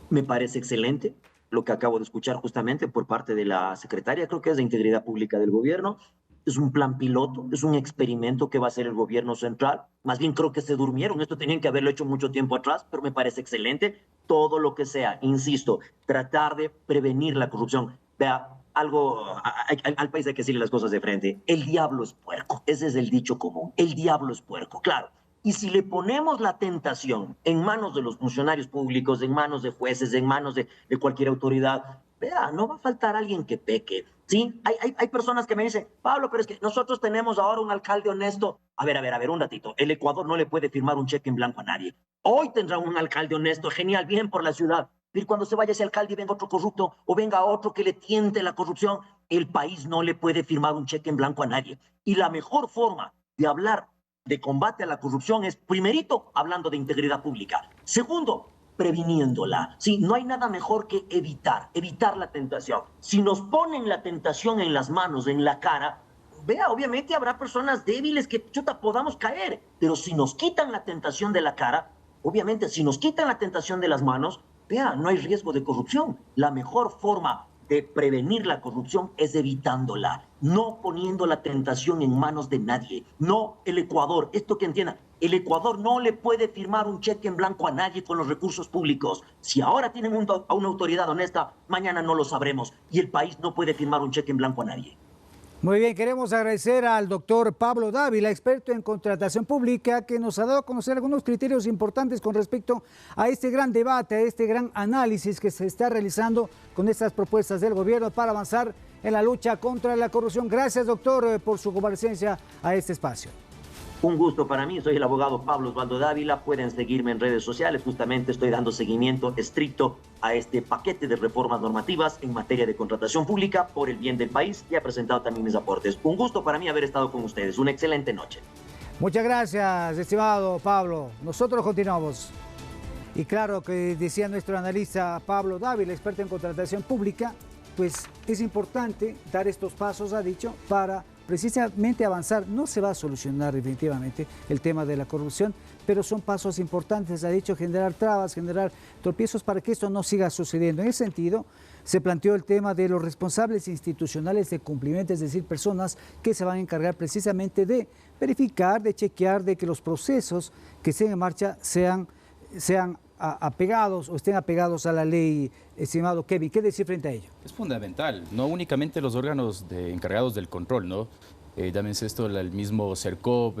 Me parece excelente lo que acabo de escuchar justamente por parte de la secretaria, creo que es de Integridad Pública del Gobierno. Es un plan piloto, es un experimento que va a hacer el gobierno central. Más bien creo que se durmieron, esto tenían que haberlo hecho mucho tiempo atrás, pero me parece excelente. Todo lo que sea, insisto, tratar de prevenir la corrupción. Vea, al país hay que decirle las cosas de frente. El diablo es puerco, ese es el dicho común. El diablo es puerco, claro. Y si le ponemos la tentación en manos de los funcionarios públicos, en manos de jueces, en manos de cualquier autoridad, vea, no va a faltar alguien que peque. Sí, hay personas que me dicen, Pablo, pero es que nosotros tenemos ahora un alcalde honesto. A ver, un ratito. El Ecuador no le puede firmar un cheque en blanco a nadie. Hoy tendrá un alcalde honesto, genial, bien por la ciudad. Pero cuando se vaya ese alcalde y venga otro corrupto o venga otro que le tiente la corrupción, el país no le puede firmar un cheque en blanco a nadie. Y la mejor forma de hablar de combate a la corrupción es, primerito, hablando de integridad pública. Segundo, previniéndola. Sí, no hay nada mejor que evitar la tentación. Si nos ponen la tentación en las manos, en la cara, vea, obviamente habrá personas débiles que podamos caer, pero si nos quitan la tentación de la cara, obviamente si nos quitan la tentación de las manos, vea, no hay riesgo de corrupción. La mejor forma de prevenir la corrupción es evitándola, no poniendo la tentación en manos de nadie. No, el Ecuador, esto que entiendan, el Ecuador no le puede firmar un cheque en blanco a nadie con los recursos públicos. Si ahora tienen a una autoridad honesta, mañana no lo sabremos. Y el país no puede firmar un cheque en blanco a nadie. Muy bien, queremos agradecer al doctor Pablo Dávila, experto en contratación pública, que nos ha dado a conocer algunos criterios importantes con respecto a este gran debate, a este gran análisis que se está realizando con estas propuestas del gobierno para avanzar en la lucha contra la corrupción. Gracias, doctor, por su comparecencia a este espacio. Un gusto para mí, soy el abogado Pablo Osvaldo Dávila, pueden seguirme en redes sociales, justamente estoy dando seguimiento estricto a este paquete de reformas normativas en materia de contratación pública por el bien del país y he presentado también mis aportes. Un gusto para mí haber estado con ustedes, una excelente noche. Muchas gracias, estimado Pablo. Nosotros continuamos. Y claro que decía nuestro analista Pablo Dávila, experto en contratación pública, pues es importante dar estos pasos, ha dicho, para precisamente avanzar. No se va a solucionar definitivamente el tema de la corrupción, pero son pasos importantes, ha dicho, generar trabas, generar tropiezos para que esto no siga sucediendo. En ese sentido, se planteó el tema de los responsables institucionales de cumplimiento, es decir, personas que se van a encargar precisamente de verificar, de chequear, de que los procesos que estén en marcha sean apegados o estén apegados a la ley. Estimado Kevin, ¿qué decir frente a ello? Es fundamental, no únicamente los órganos encargados del control, ¿no? llámense esto el mismo CERCOP,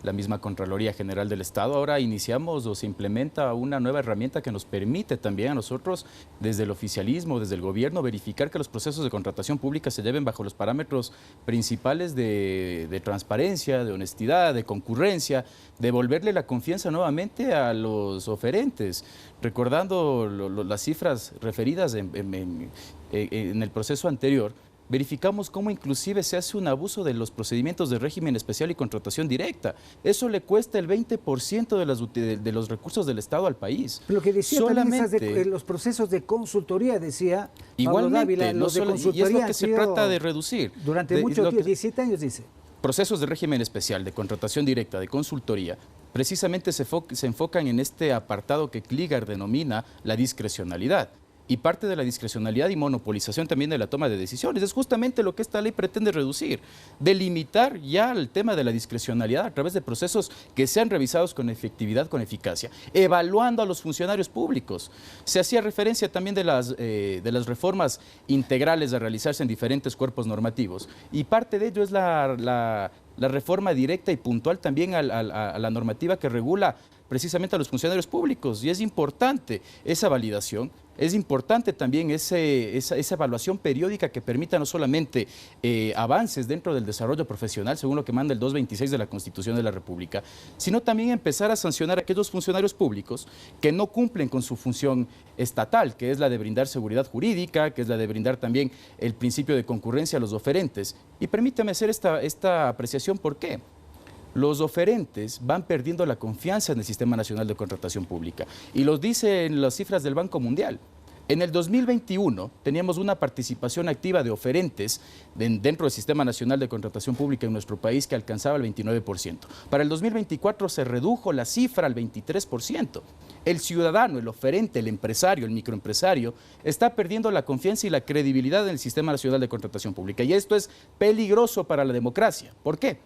la misma Contraloría General del Estado. Ahora iniciamos o se implementa una nueva herramienta que nos permite también a nosotros, desde el oficialismo, desde el gobierno, verificar que los procesos de contratación pública se lleven bajo los parámetros principales de transparencia, de honestidad, de concurrencia, devolverle la confianza nuevamente a los oferentes. Recordando las cifras referidas en el proceso anterior, verificamos cómo inclusive se hace un abuso de los procedimientos de régimen especial y contratación directa. Eso le cuesta el 20% de los recursos del Estado al país. Lo que decía también los procesos de consultoría, decía igualmente, Dávila, los de consultoría, y es lo que se trata de reducir. Durante muchos tiempo, 17 años dice. Procesos de régimen especial, de contratación directa, de consultoría, precisamente se enfocan en este apartado que Kliger denomina la discrecionalidad. Y parte de la discrecionalidad y monopolización también de la toma de decisiones. Es justamente lo que esta ley pretende reducir, delimitar ya el tema de la discrecionalidad a través de procesos que sean revisados con efectividad, con eficacia, evaluando a los funcionarios públicos. Se hacía referencia también de las reformas integrales a realizarse en diferentes cuerpos normativos, y parte de ello es la reforma directa y puntual también a la normativa que regula precisamente a los funcionarios públicos, y es importante esa validación. Es importante también esa evaluación periódica que permita no solamente avances dentro del desarrollo profesional, según lo que manda el 226 de la Constitución de la República, sino también empezar a sancionar a aquellos funcionarios públicos que no cumplen con su función estatal, que es la de brindar seguridad jurídica, que es la de brindar también el principio de concurrencia a los oferentes. Y permítame hacer esta apreciación, ¿por qué? Los oferentes van perdiendo la confianza en el Sistema Nacional de Contratación Pública. Y lo dicen las cifras del Banco Mundial. En el 2021 teníamos una participación activa de oferentes dentro del Sistema Nacional de Contratación Pública en nuestro país que alcanzaba el 29%. Para el 2024 se redujo la cifra al 23%. El ciudadano, el oferente, el empresario, el microempresario, está perdiendo la confianza y la credibilidad en el Sistema Nacional de Contratación Pública. Y esto es peligroso para la democracia. ¿Por qué?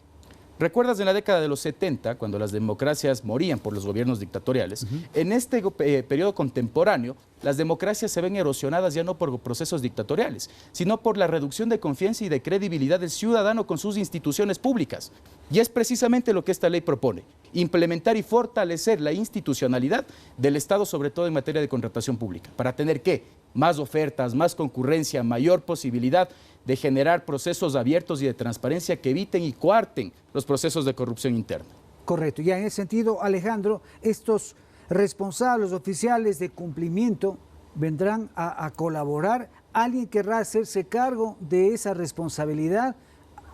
¿Recuerdas en la década de los 70, cuando las democracias morían por los gobiernos dictatoriales? En este periodo contemporáneo, las democracias se ven erosionadas ya no por procesos dictatoriales, sino por la reducción de confianza y de credibilidad del ciudadano con sus instituciones públicas. Y es precisamente lo que esta ley propone, implementar y fortalecer la institucionalidad del Estado, sobre todo en materia de contratación pública, para tener ¿qué? Más ofertas, más concurrencia, mayor posibilidad de generar procesos abiertos y de transparencia que eviten y coarten los procesos de corrupción interna. Correcto. Ya en ese sentido, Alejandro, estos responsables oficiales de cumplimiento vendrán a colaborar. ¿Alguien querrá hacerse cargo de esa responsabilidad?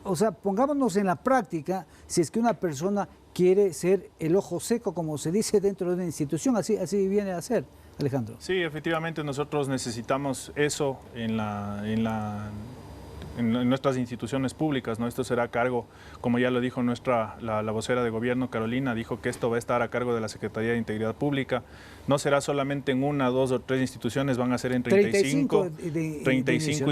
O sea, pongámonos en la práctica, si es que una persona quiere ser el ojo seco, como se dice dentro de una institución, así viene a ser, Alejandro. Sí, efectivamente nosotros necesitamos eso en nuestras instituciones públicas, ¿no? Esto será a cargo, como ya lo dijo la vocera de gobierno, Carolina, dijo que esto va a estar a cargo de la Secretaría de Integridad Pública. No será solamente en 1, 2 o 3 instituciones, van a ser en 35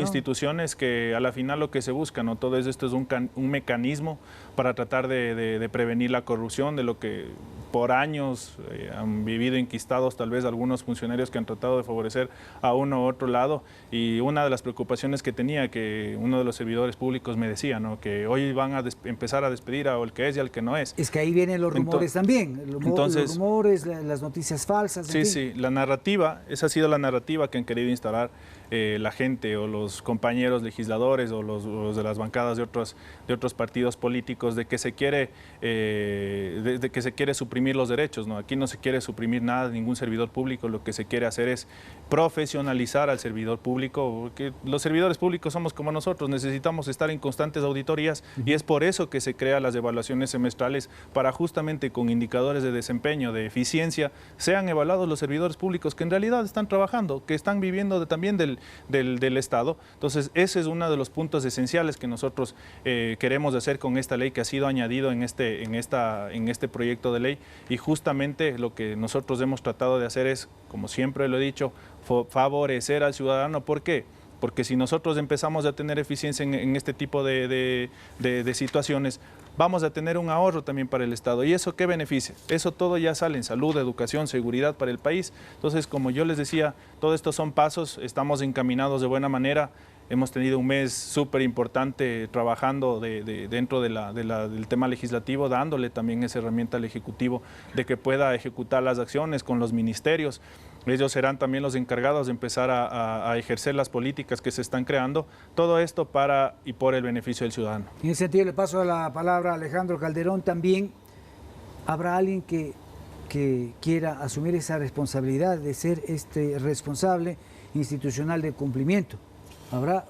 instituciones, que a la final lo que se busca, ¿no? Todo esto es un mecanismo para tratar de prevenir la corrupción, de lo que por años han vivido enquistados tal vez algunos funcionarios que han tratado de favorecer a uno u otro lado. Y una de las preocupaciones que tenía, que uno de los servidores públicos me decía, ¿no? Que hoy van a empezar a despedir al que es y al que no es. Es que ahí vienen los rumores también, los rumores, las noticias falsas. Sí, la narrativa, esa ha sido la narrativa que han querido instalar la gente o los compañeros legisladores o los de las bancadas de otros partidos políticos, de que se quiere suprimir los derechos, ¿no? Aquí no se quiere suprimir nada, ningún servidor público. Lo que se quiere hacer es profesionalizar al servidor público, porque los servidores públicos somos como nosotros, necesitamos estar en constantes auditorías, y es por eso que se crean las evaluaciones semestrales, para justamente con indicadores de desempeño, de eficiencia, sean evaluados los servidores públicos que en realidad están trabajando, que están viviendo también del Estado. Entonces, ese es uno de los puntos esenciales que nosotros queremos hacer con esta ley, que ha sido añadido en este proyecto de ley, y justamente lo que nosotros hemos tratado de hacer es, como siempre lo he dicho, favorecer al ciudadano. ¿Por qué? Porque si nosotros empezamos a tener eficiencia en este tipo de situaciones, vamos a tener un ahorro también para el Estado. ¿Y eso qué beneficia? Eso todo ya sale en salud, educación, seguridad para el país. Entonces, como yo les decía, todo esto son pasos, estamos encaminados de buena manera. Hemos tenido un mes súper importante trabajando dentro del tema legislativo, dándole también esa herramienta al Ejecutivo de que pueda ejecutar las acciones con los ministerios. Ellos serán también los encargados de empezar a ejercer las políticas que se están creando, todo esto para y por el beneficio del ciudadano. En ese sentido le paso la palabra a Alejandro Calderón. También habrá alguien que quiera asumir esa responsabilidad de ser este responsable institucional de cumplimiento. Habrá,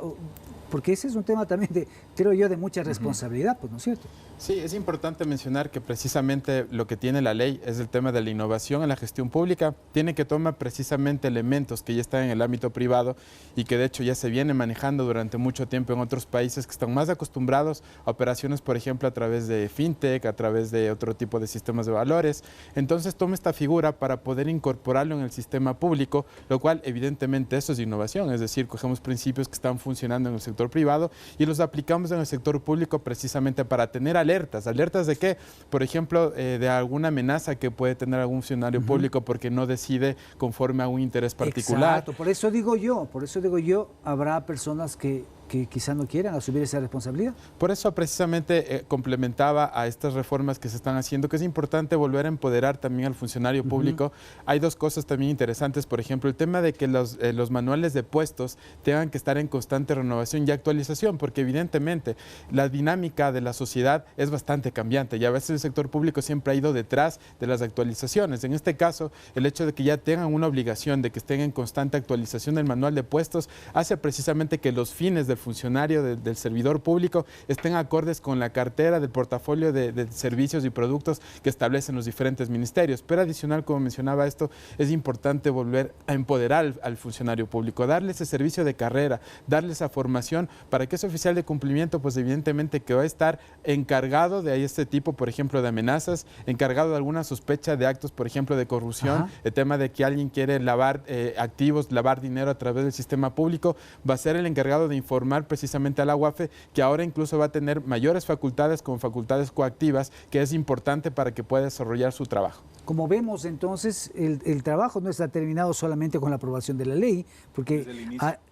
porque ese es un tema también creo yo, de mucha responsabilidad, pues, ¿no es cierto? Sí, es importante mencionar que precisamente lo que tiene la ley es el tema de la innovación en la gestión pública. Tiene que tomar precisamente elementos que ya están en el ámbito privado y que de hecho ya se vienen manejando durante mucho tiempo en otros países que están más acostumbrados a operaciones, por ejemplo, a través de fintech, a través de otro tipo de sistemas de valores. Entonces toma esta figura para poder incorporarlo en el sistema público, lo cual evidentemente eso es innovación, es decir, cogemos principios que están funcionando en el sector privado y los aplicamos en el sector público precisamente para tener alertas de qué, por ejemplo, de alguna amenaza que puede tener algún funcionario público porque no decide conforme a un interés particular. Exacto, por eso digo yo, habrá personas que quizás no quieran asumir esa responsabilidad. Por eso precisamente complementaba a estas reformas que se están haciendo, que es importante volver a empoderar también al funcionario público. Hay dos cosas también interesantes, por ejemplo, el tema de que los manuales de puestos tengan que estar en constante renovación y actualización, porque evidentemente la dinámica de la sociedad es bastante cambiante y a veces el sector público siempre ha ido detrás de las actualizaciones. En este caso, el hecho de que ya tengan una obligación de que estén en constante actualización del manual de puestos hace precisamente que los fines del funcionario, del servidor público, estén acordes con la cartera del portafolio de servicios y productos que establecen los diferentes ministerios. Pero adicional, como mencionaba esto, es importante volver a empoderar al funcionario público, darle ese servicio de carrera, darle esa formación para que ese oficial de cumplimiento, pues evidentemente que va a estar encargado de este tipo, por ejemplo, de amenazas, encargado de alguna sospecha de actos, por ejemplo, de corrupción, el tema de que alguien quiere lavar activos, lavar dinero a través del sistema público, va a ser el encargado de informar precisamente a la UAFE, que ahora incluso va a tener mayores facultades con facultades coactivas, que es importante para que pueda desarrollar su trabajo. Como vemos, entonces, el trabajo no está terminado solamente con la aprobación de la ley, porque,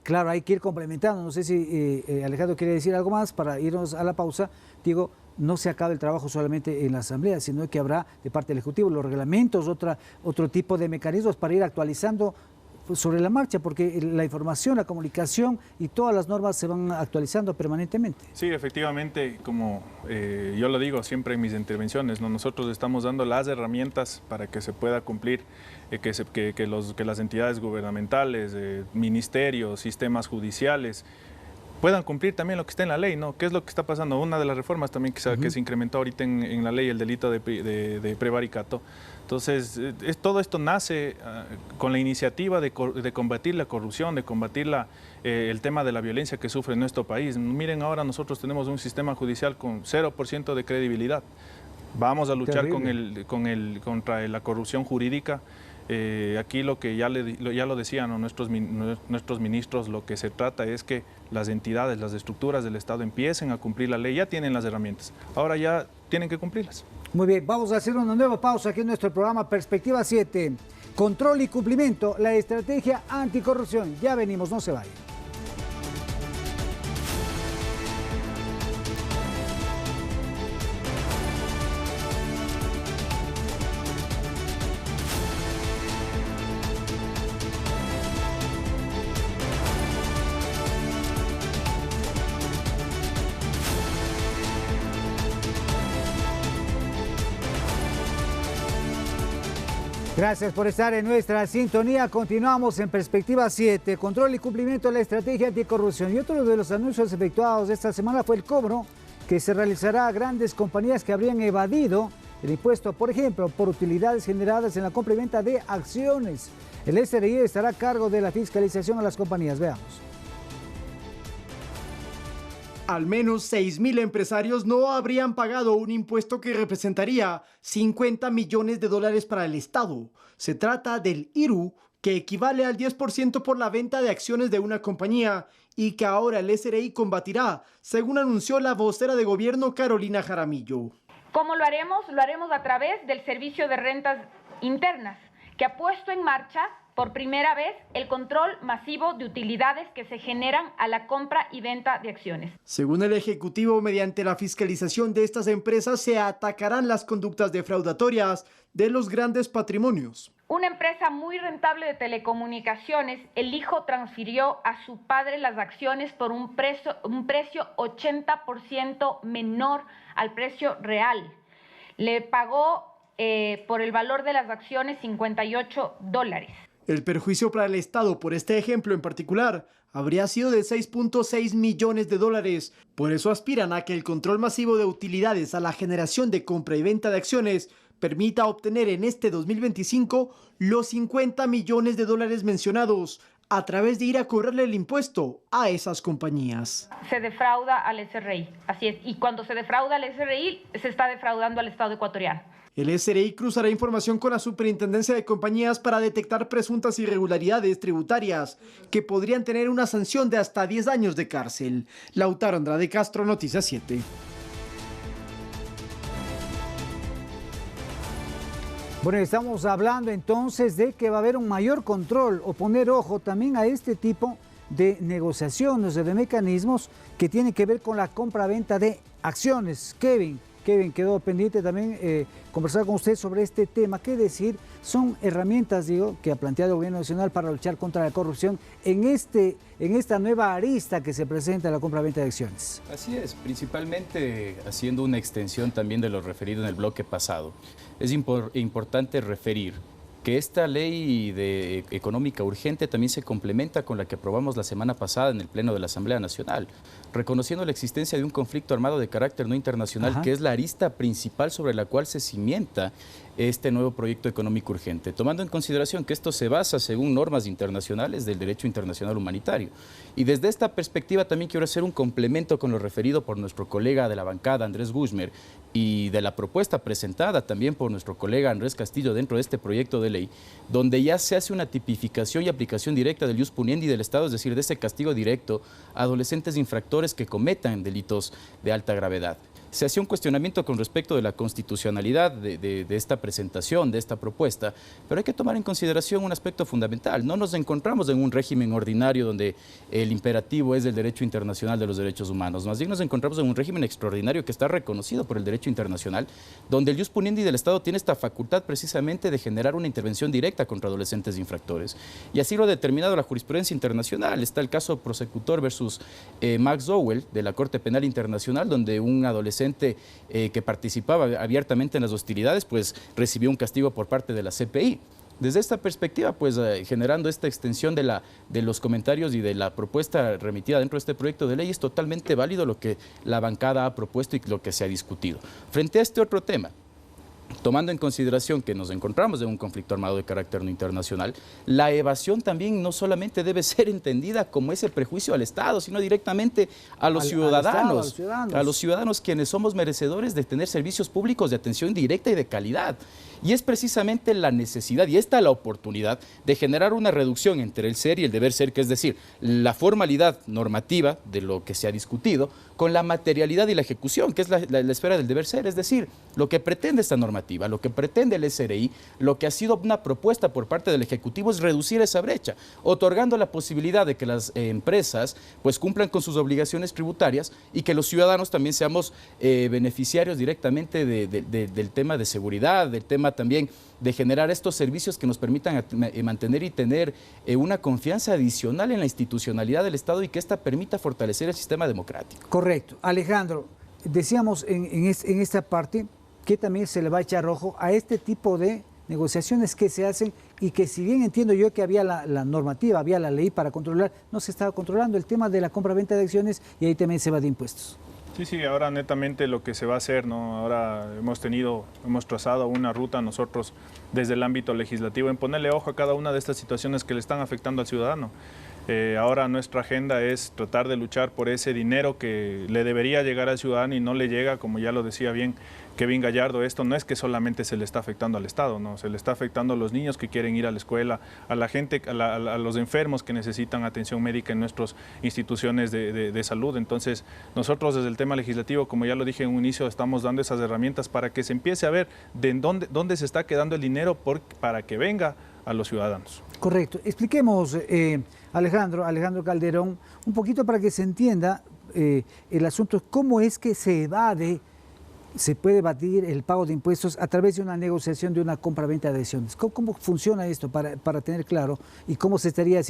claro, hay que ir complementando. No sé si Alejandro quiere decir algo más para irnos a la pausa. Digo, no se acaba el trabajo solamente en la Asamblea, sino que habrá de parte del Ejecutivo los reglamentos, otro tipo de mecanismos para ir actualizando sobre la marcha, porque la información, la comunicación y todas las normas se van actualizando permanentemente. Sí, efectivamente, como yo lo digo siempre en mis intervenciones, ¿no? Nosotros estamos dando las herramientas para que se pueda cumplir, que las entidades gubernamentales, ministerios, sistemas judiciales, puedan cumplir también lo que está en la ley, ¿no? ¿Qué es lo que está pasando? Una de las reformas también que se incrementó ahorita en la ley, el delito de prevaricato. Entonces, todo esto nace con la iniciativa de combatir la corrupción, de combatir el tema de la violencia que sufre nuestro país. Miren, ahora nosotros tenemos un sistema judicial con 0% de credibilidad. Vamos a luchar contra la corrupción jurídica. Aquí lo que ya lo decían, ¿no? nuestros ministros, lo que se trata es que las entidades, las estructuras del Estado empiecen a cumplir la ley. Ya tienen las herramientas, ahora ya tienen que cumplirlas. Muy bien, vamos a hacer una nueva pausa aquí en nuestro programa Perspectiva 7. Control y cumplimiento, la estrategia anticorrupción. Ya venimos, no se vayan. Gracias por estar en nuestra sintonía. Continuamos en Perspectiva 7, control y cumplimiento de la estrategia anticorrupción. Y otro de los anuncios efectuados esta semana fue el cobro que se realizará a grandes compañías que habrían evadido el impuesto, por ejemplo, por utilidades generadas en la compra-venta de acciones. El SRI estará a cargo de la fiscalización a las compañías. Veamos. Al menos 6.000 empresarios no habrían pagado un impuesto que representaría $50 millones para el Estado. Se trata del IRU, que equivale al 10% por la venta de acciones de una compañía y que ahora el SRI combatirá, según anunció la vocera de gobierno Carolina Jaramillo. ¿Cómo lo haremos? Lo haremos a través del Servicio de Rentas Internas, que ha puesto en marcha por primera vez el control masivo de utilidades que se generan a la compra y venta de acciones. Según el Ejecutivo, mediante la fiscalización de estas empresas se atacarán las conductas defraudatorias de los grandes patrimonios. Una empresa muy rentable de telecomunicaciones, el hijo transfirió a su padre las acciones por un precio 80% menor al precio real. Le pagó por el valor de las acciones $58. El perjuicio para el Estado por este ejemplo en particular habría sido de $6.6 millones. Por eso aspiran a que el control masivo de utilidades a la generación de compra y venta de acciones permita obtener en este 2025 los $50 millones mencionados a través de ir a cobrarle el impuesto a esas compañías. Se defrauda al SRI, así es, y cuando se defrauda al SRI, se está defraudando al Estado ecuatoriano. El SRI cruzará información con la Superintendencia de Compañías para detectar presuntas irregularidades tributarias que podrían tener una sanción de hasta 10 años de cárcel. Lautaro Andrade Castro, Noticias 7. Bueno, estamos hablando entonces de que va a haber un mayor control o poner ojo también a este tipo de negociaciones, de mecanismos que tienen que ver con la compra-venta de acciones. Kevin, quedó pendiente también conversar con usted sobre este tema. ¿Qué decir? Son herramientas, digo, que ha planteado el Gobierno Nacional para luchar contra la corrupción en esta nueva arista que se presenta en la compra-venta de acciones. Así es, principalmente haciendo una extensión también de lo referido en el bloque pasado. Es importante referir que esta ley económica urgente también se complementa con la que aprobamos la semana pasada en el Pleno de la Asamblea Nacional, reconociendo la existencia de un conflicto armado de carácter no internacional, que es la arista principal sobre la cual se cimienta este nuevo proyecto económico urgente, tomando en consideración que esto se basa según normas internacionales del derecho internacional humanitario. Y desde esta perspectiva también quiero hacer un complemento con lo referido por nuestro colega de la bancada, Andrés Guzmán, y de la propuesta presentada también por nuestro colega Andrés Castillo dentro de este proyecto de ley, donde ya se hace una tipificación y aplicación directa del ius puniendi del Estado, es decir, de ese castigo directo a adolescentes infractores que cometan delitos de alta gravedad. Se hacía un cuestionamiento con respecto de la constitucionalidad de esta presentación, de esta propuesta, pero hay que tomar en consideración un aspecto fundamental. No nos encontramos en un régimen ordinario donde el imperativo es el derecho internacional de los derechos humanos. Más bien nos encontramos en un régimen extraordinario que está reconocido por el derecho internacional, donde el ius puniendi del Estado tiene esta facultad precisamente de generar una intervención directa contra adolescentes infractores. Y así lo ha determinado la jurisprudencia internacional. Está el caso Prosecutor versus Max Dowell de la Corte Penal Internacional, donde un adolescente que participaba abiertamente en las hostilidades, pues recibió un castigo por parte de la CPI. Desde esta perspectiva, pues generando esta extensión de los comentarios y de la propuesta remitida dentro de este proyecto de ley, es totalmente válido lo que la bancada ha propuesto y lo que se ha discutido. Frente a este otro tema, tomando en consideración que nos encontramos en un conflicto armado de carácter no internacional, la evasión también no solamente debe ser entendida como ese prejuicio al Estado, sino directamente a los ciudadanos, a los ciudadanos quienes somos merecedores de tener servicios públicos de atención directa y de calidad. Y es precisamente la necesidad y esta la oportunidad de generar una reducción entre el ser y el deber ser, que es decir, la formalidad normativa de lo que se ha discutido con la materialidad y la ejecución, que es la esfera del deber ser, es decir, lo que pretende esta normativa, lo que pretende el SRI, lo que ha sido una propuesta por parte del Ejecutivo es reducir esa brecha, otorgando la posibilidad de que las empresas pues cumplan con sus obligaciones tributarias y que los ciudadanos también seamos beneficiarios directamente del tema de seguridad, del tema también de generar estos servicios que nos permitan mantener y tener una confianza adicional en la institucionalidad del Estado y que ésta permita fortalecer el sistema democrático. Correcto. Alejandro, decíamos en esta parte que también se le va a echar ojo a este tipo de negociaciones que se hacen y que, si bien entiendo yo que había la normativa, había la ley para controlar, no se estaba controlando el tema de la compra-venta de acciones y ahí también se va de impuestos. Sí, ahora netamente lo que se va a hacer, ¿no? Ahora hemos trazado una ruta nosotros desde el ámbito legislativo en ponerle ojo a cada una de estas situaciones que le están afectando al ciudadano. Ahora nuestra agenda es tratar de luchar por ese dinero que le debería llegar al ciudadano y no le llega, como ya lo decía bien Kevin Gallardo. Esto no es que solamente se le está afectando al Estado, no, se le está afectando a los niños que quieren ir a la escuela, a la gente, a los enfermos que necesitan atención médica en nuestras instituciones de salud. Entonces, nosotros desde el tema legislativo, como ya lo dije en un inicio, estamos dando esas herramientas para que se empiece a ver de dónde se está quedando el dinero para que venga a los ciudadanos. Correcto. Expliquemos, Alejandro Calderón, un poquito para que se entienda el asunto, cómo es que se puede evadir el pago de impuestos a través de una negociación de una compra-venta de acciones. ¿Cómo funciona esto para tener claro y cómo se estaría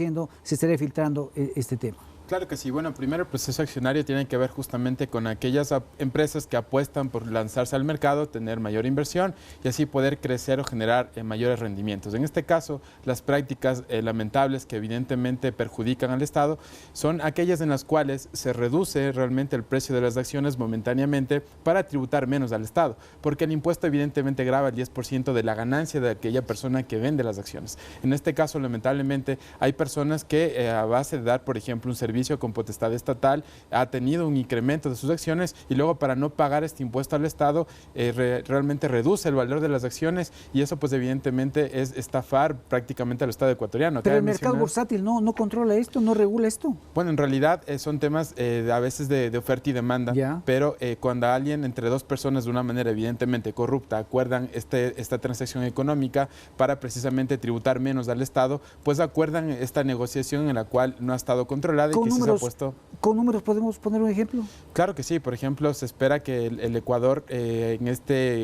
filtrando este tema? Claro que sí. Bueno, primero el proceso accionario tiene que ver justamente con aquellas empresas que apuestan por lanzarse al mercado, tener mayor inversión y así poder crecer o generar mayores rendimientos. En este caso, las prácticas lamentables que evidentemente perjudican al Estado son aquellas en las cuales se reduce realmente el precio de las acciones momentáneamente para tributar menos al Estado, porque el impuesto evidentemente grava el 10% de la ganancia de aquella persona que vende las acciones. En este caso, lamentablemente, hay personas que a base de dar, por ejemplo, un servicio con potestad estatal, ha tenido un incremento de sus acciones y luego para no pagar este impuesto al Estado realmente reduce el valor de las acciones y eso pues evidentemente es estafar prácticamente al Estado ecuatoriano. Pero el mercado bursátil no controla esto, no regula esto. Bueno, en realidad son temas a veces de oferta y demanda, pero cuando alguien entre dos personas de una manera evidentemente corrupta acuerdan esta transacción económica para precisamente tributar menos al Estado, pues acuerdan esta negociación en la cual no ha estado controlada. ¿Con números podemos poner un ejemplo? Claro que sí. Por ejemplo, se espera que el Ecuador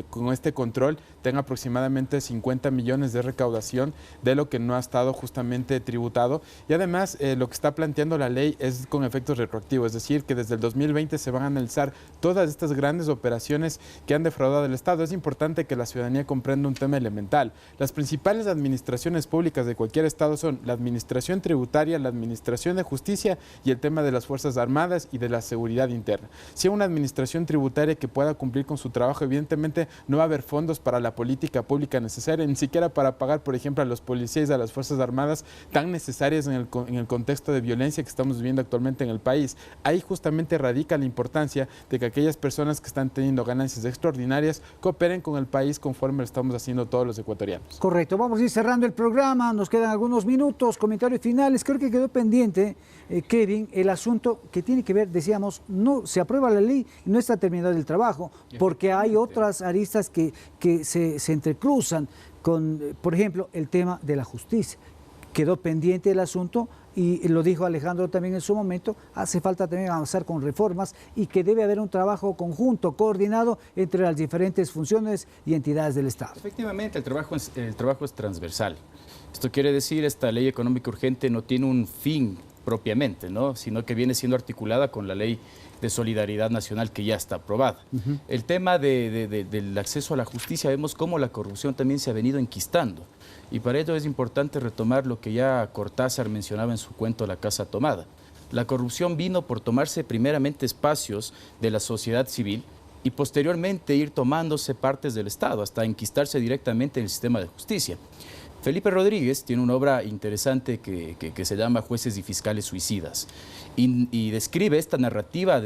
con este control tenga aproximadamente 50 millones de recaudación de lo que no ha estado justamente tributado. Y además, lo que está planteando la ley es con efectos retroactivos, es decir, que desde el 2020 se van a analizar todas estas grandes operaciones que han defraudado al Estado. Es importante que la ciudadanía comprenda un tema elemental. Las principales administraciones públicas de cualquier Estado son la administración tributaria, la administración de justicia y el tema de las Fuerzas Armadas y de la seguridad interna. Si hay una administración tributaria que pueda cumplir con su trabajo, evidentemente no va a haber fondos para la política pública necesaria, ni siquiera para pagar, por ejemplo, a los policías y a las Fuerzas Armadas tan necesarias en el contexto de violencia que estamos viviendo actualmente en el país. Ahí justamente radica la importancia de que aquellas personas que están teniendo ganancias extraordinarias cooperen con el país conforme lo estamos haciendo todos los ecuatorianos. Correcto. Vamos a ir cerrando el programa, nos quedan algunos minutos, comentarios finales. Creo que quedó pendiente, Kevin, el asunto que tiene que ver, decíamos, no se aprueba la ley y no está terminado el trabajo, porque hay otras aristas que se entrecruzan con, por ejemplo, el tema de la justicia. Quedó pendiente el asunto y lo dijo Alejandro también en su momento, hace falta también avanzar con reformas y que debe haber un trabajo conjunto, coordinado entre las diferentes funciones y entidades del Estado. Efectivamente, el trabajo es transversal. Esto quiere decir, esta ley económica urgente no tiene un fin propiamente, ¿no? Sino que viene siendo articulada con la ley de solidaridad nacional que ya está aprobada. El tema del acceso a la justicia, vemos cómo la corrupción también se ha venido enquistando. Y para ello es importante retomar lo que ya Cortázar mencionaba en su cuento La Casa Tomada. La corrupción vino por tomarse primeramente espacios de la sociedad civil y posteriormente ir tomándose partes del Estado hasta enquistarse directamente en el sistema de justicia. Felipe Rodríguez tiene una obra interesante que se llama Jueces y Fiscales Suicidas y describe esta narrativa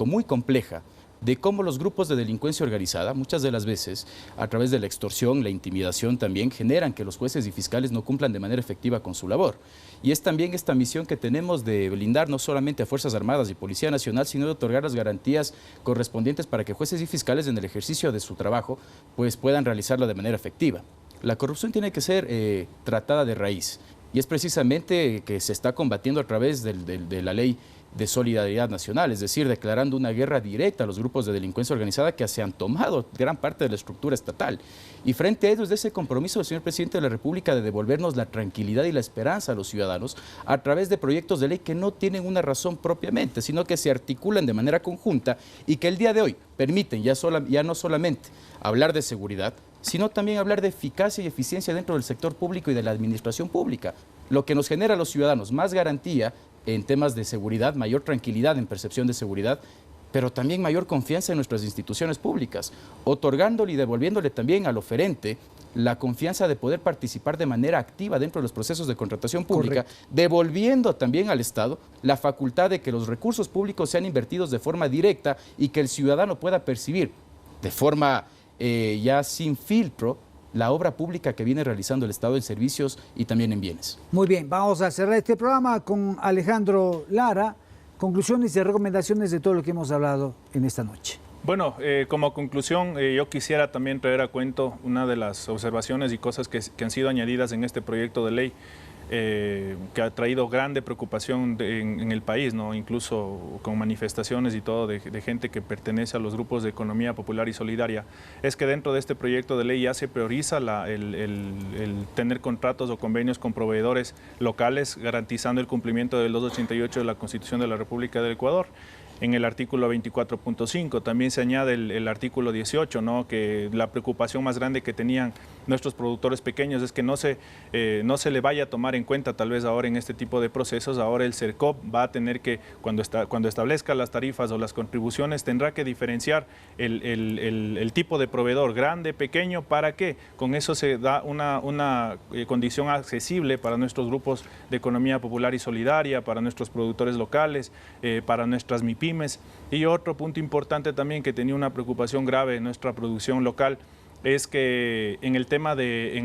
muy compleja de cómo los grupos de delincuencia organizada, muchas de las veces, a través de la extorsión, la intimidación también, generan que los jueces y fiscales no cumplan de manera efectiva con su labor. Y es también esta misión que tenemos de blindar no solamente a Fuerzas Armadas y Policía Nacional, sino de otorgar las garantías correspondientes para que jueces y fiscales en el ejercicio de su trabajo pues, puedan realizarlo de manera efectiva. La corrupción tiene que ser tratada de raíz y es precisamente que se está combatiendo a través de la ley de solidaridad nacional, es decir, declarando una guerra directa a los grupos de delincuencia organizada que se han tomado gran parte de la estructura estatal. Y frente a ello es de ese compromiso del señor presidente de la República de devolvernos la tranquilidad y la esperanza a los ciudadanos a través de proyectos de ley que no tienen una razón propiamente, sino que se articulan de manera conjunta y que el día de hoy permiten ya no solamente hablar de seguridad, sino también hablar de eficacia y eficiencia dentro del sector público y de la administración pública, lo que nos genera a los ciudadanos más garantía en temas de seguridad, mayor tranquilidad en percepción de seguridad, pero también mayor confianza en nuestras instituciones públicas, otorgándole y devolviéndole también al oferente la confianza de poder participar de manera activa dentro de los procesos de contratación pública, correcto, devolviendo también al Estado la facultad de que los recursos públicos sean invertidos de forma directa y que el ciudadano pueda percibir de forma ya sin filtro la obra pública que viene realizando el Estado en servicios y también en bienes. Muy bien, vamos a cerrar este programa con Alejandro Lara. Conclusiones y recomendaciones de todo lo que hemos hablado en esta noche. Bueno, como conclusión, yo quisiera también traer a cuento una de las observaciones y cosas que han sido añadidas en este proyecto de ley, que ha traído grande preocupación en el país, ¿no? Incluso con manifestaciones y todo de gente que pertenece a los grupos de economía popular y solidaria, es que dentro de este proyecto de ley ya se prioriza el tener contratos o convenios con proveedores locales, garantizando el cumplimiento del 288 de la Constitución de la República del Ecuador. En el artículo 24.5 también se añade el artículo 18, ¿no? Que la preocupación más grande que tenían nuestros productores pequeños es que no se le vaya a tomar en cuenta tal vez ahora en este tipo de procesos. Ahora el CERCOP va a tener que, cuando establezca las tarifas o las contribuciones, tendrá que diferenciar el tipo de proveedor, grande, pequeño, para que con eso se da una condición accesible para nuestros grupos de economía popular y solidaria, para nuestros productores locales, para nuestras MIPYMES. Y otro punto importante también que tenía una preocupación grave en nuestra producción local es que en el tema de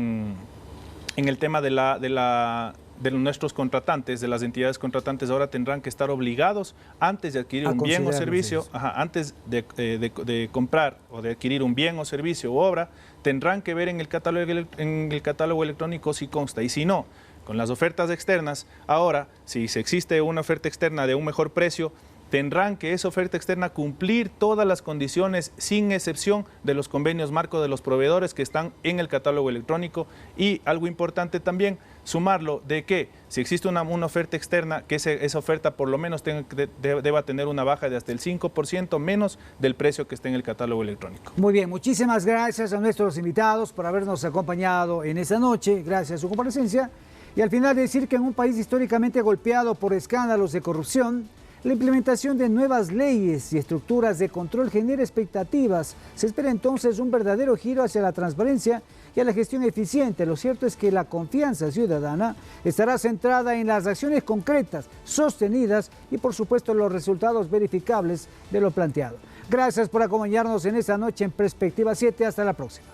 nuestros contratantes, de las entidades contratantes, ahora tendrán que estar obligados, antes de adquirir un bien o servicio, antes de comprar o de adquirir un bien o servicio o obra, tendrán que ver en el catálogo electrónico si consta, y si no, con las ofertas externas, ahora, si existe una oferta externa de un mejor precio, tendrán que esa oferta externa cumplir todas las condiciones, sin excepción de los convenios marco de los proveedores que están en el catálogo electrónico. Y algo importante también, sumarlo de que si existe una oferta externa, que esa oferta por lo menos deba tener una baja de hasta el 5% menos del precio que está en el catálogo electrónico. Muy bien, muchísimas gracias a nuestros invitados por habernos acompañado en esta noche, gracias a su comparecencia. Y al final decir que en un país históricamente golpeado por escándalos de corrupción, la implementación de nuevas leyes y estructuras de control genera expectativas. Se espera entonces un verdadero giro hacia la transparencia y a la gestión eficiente. Lo cierto es que la confianza ciudadana estará centrada en las acciones concretas, sostenidas y por supuesto los resultados verificables de lo planteado. Gracias por acompañarnos en esta noche en Perspectiva 7. Hasta la próxima.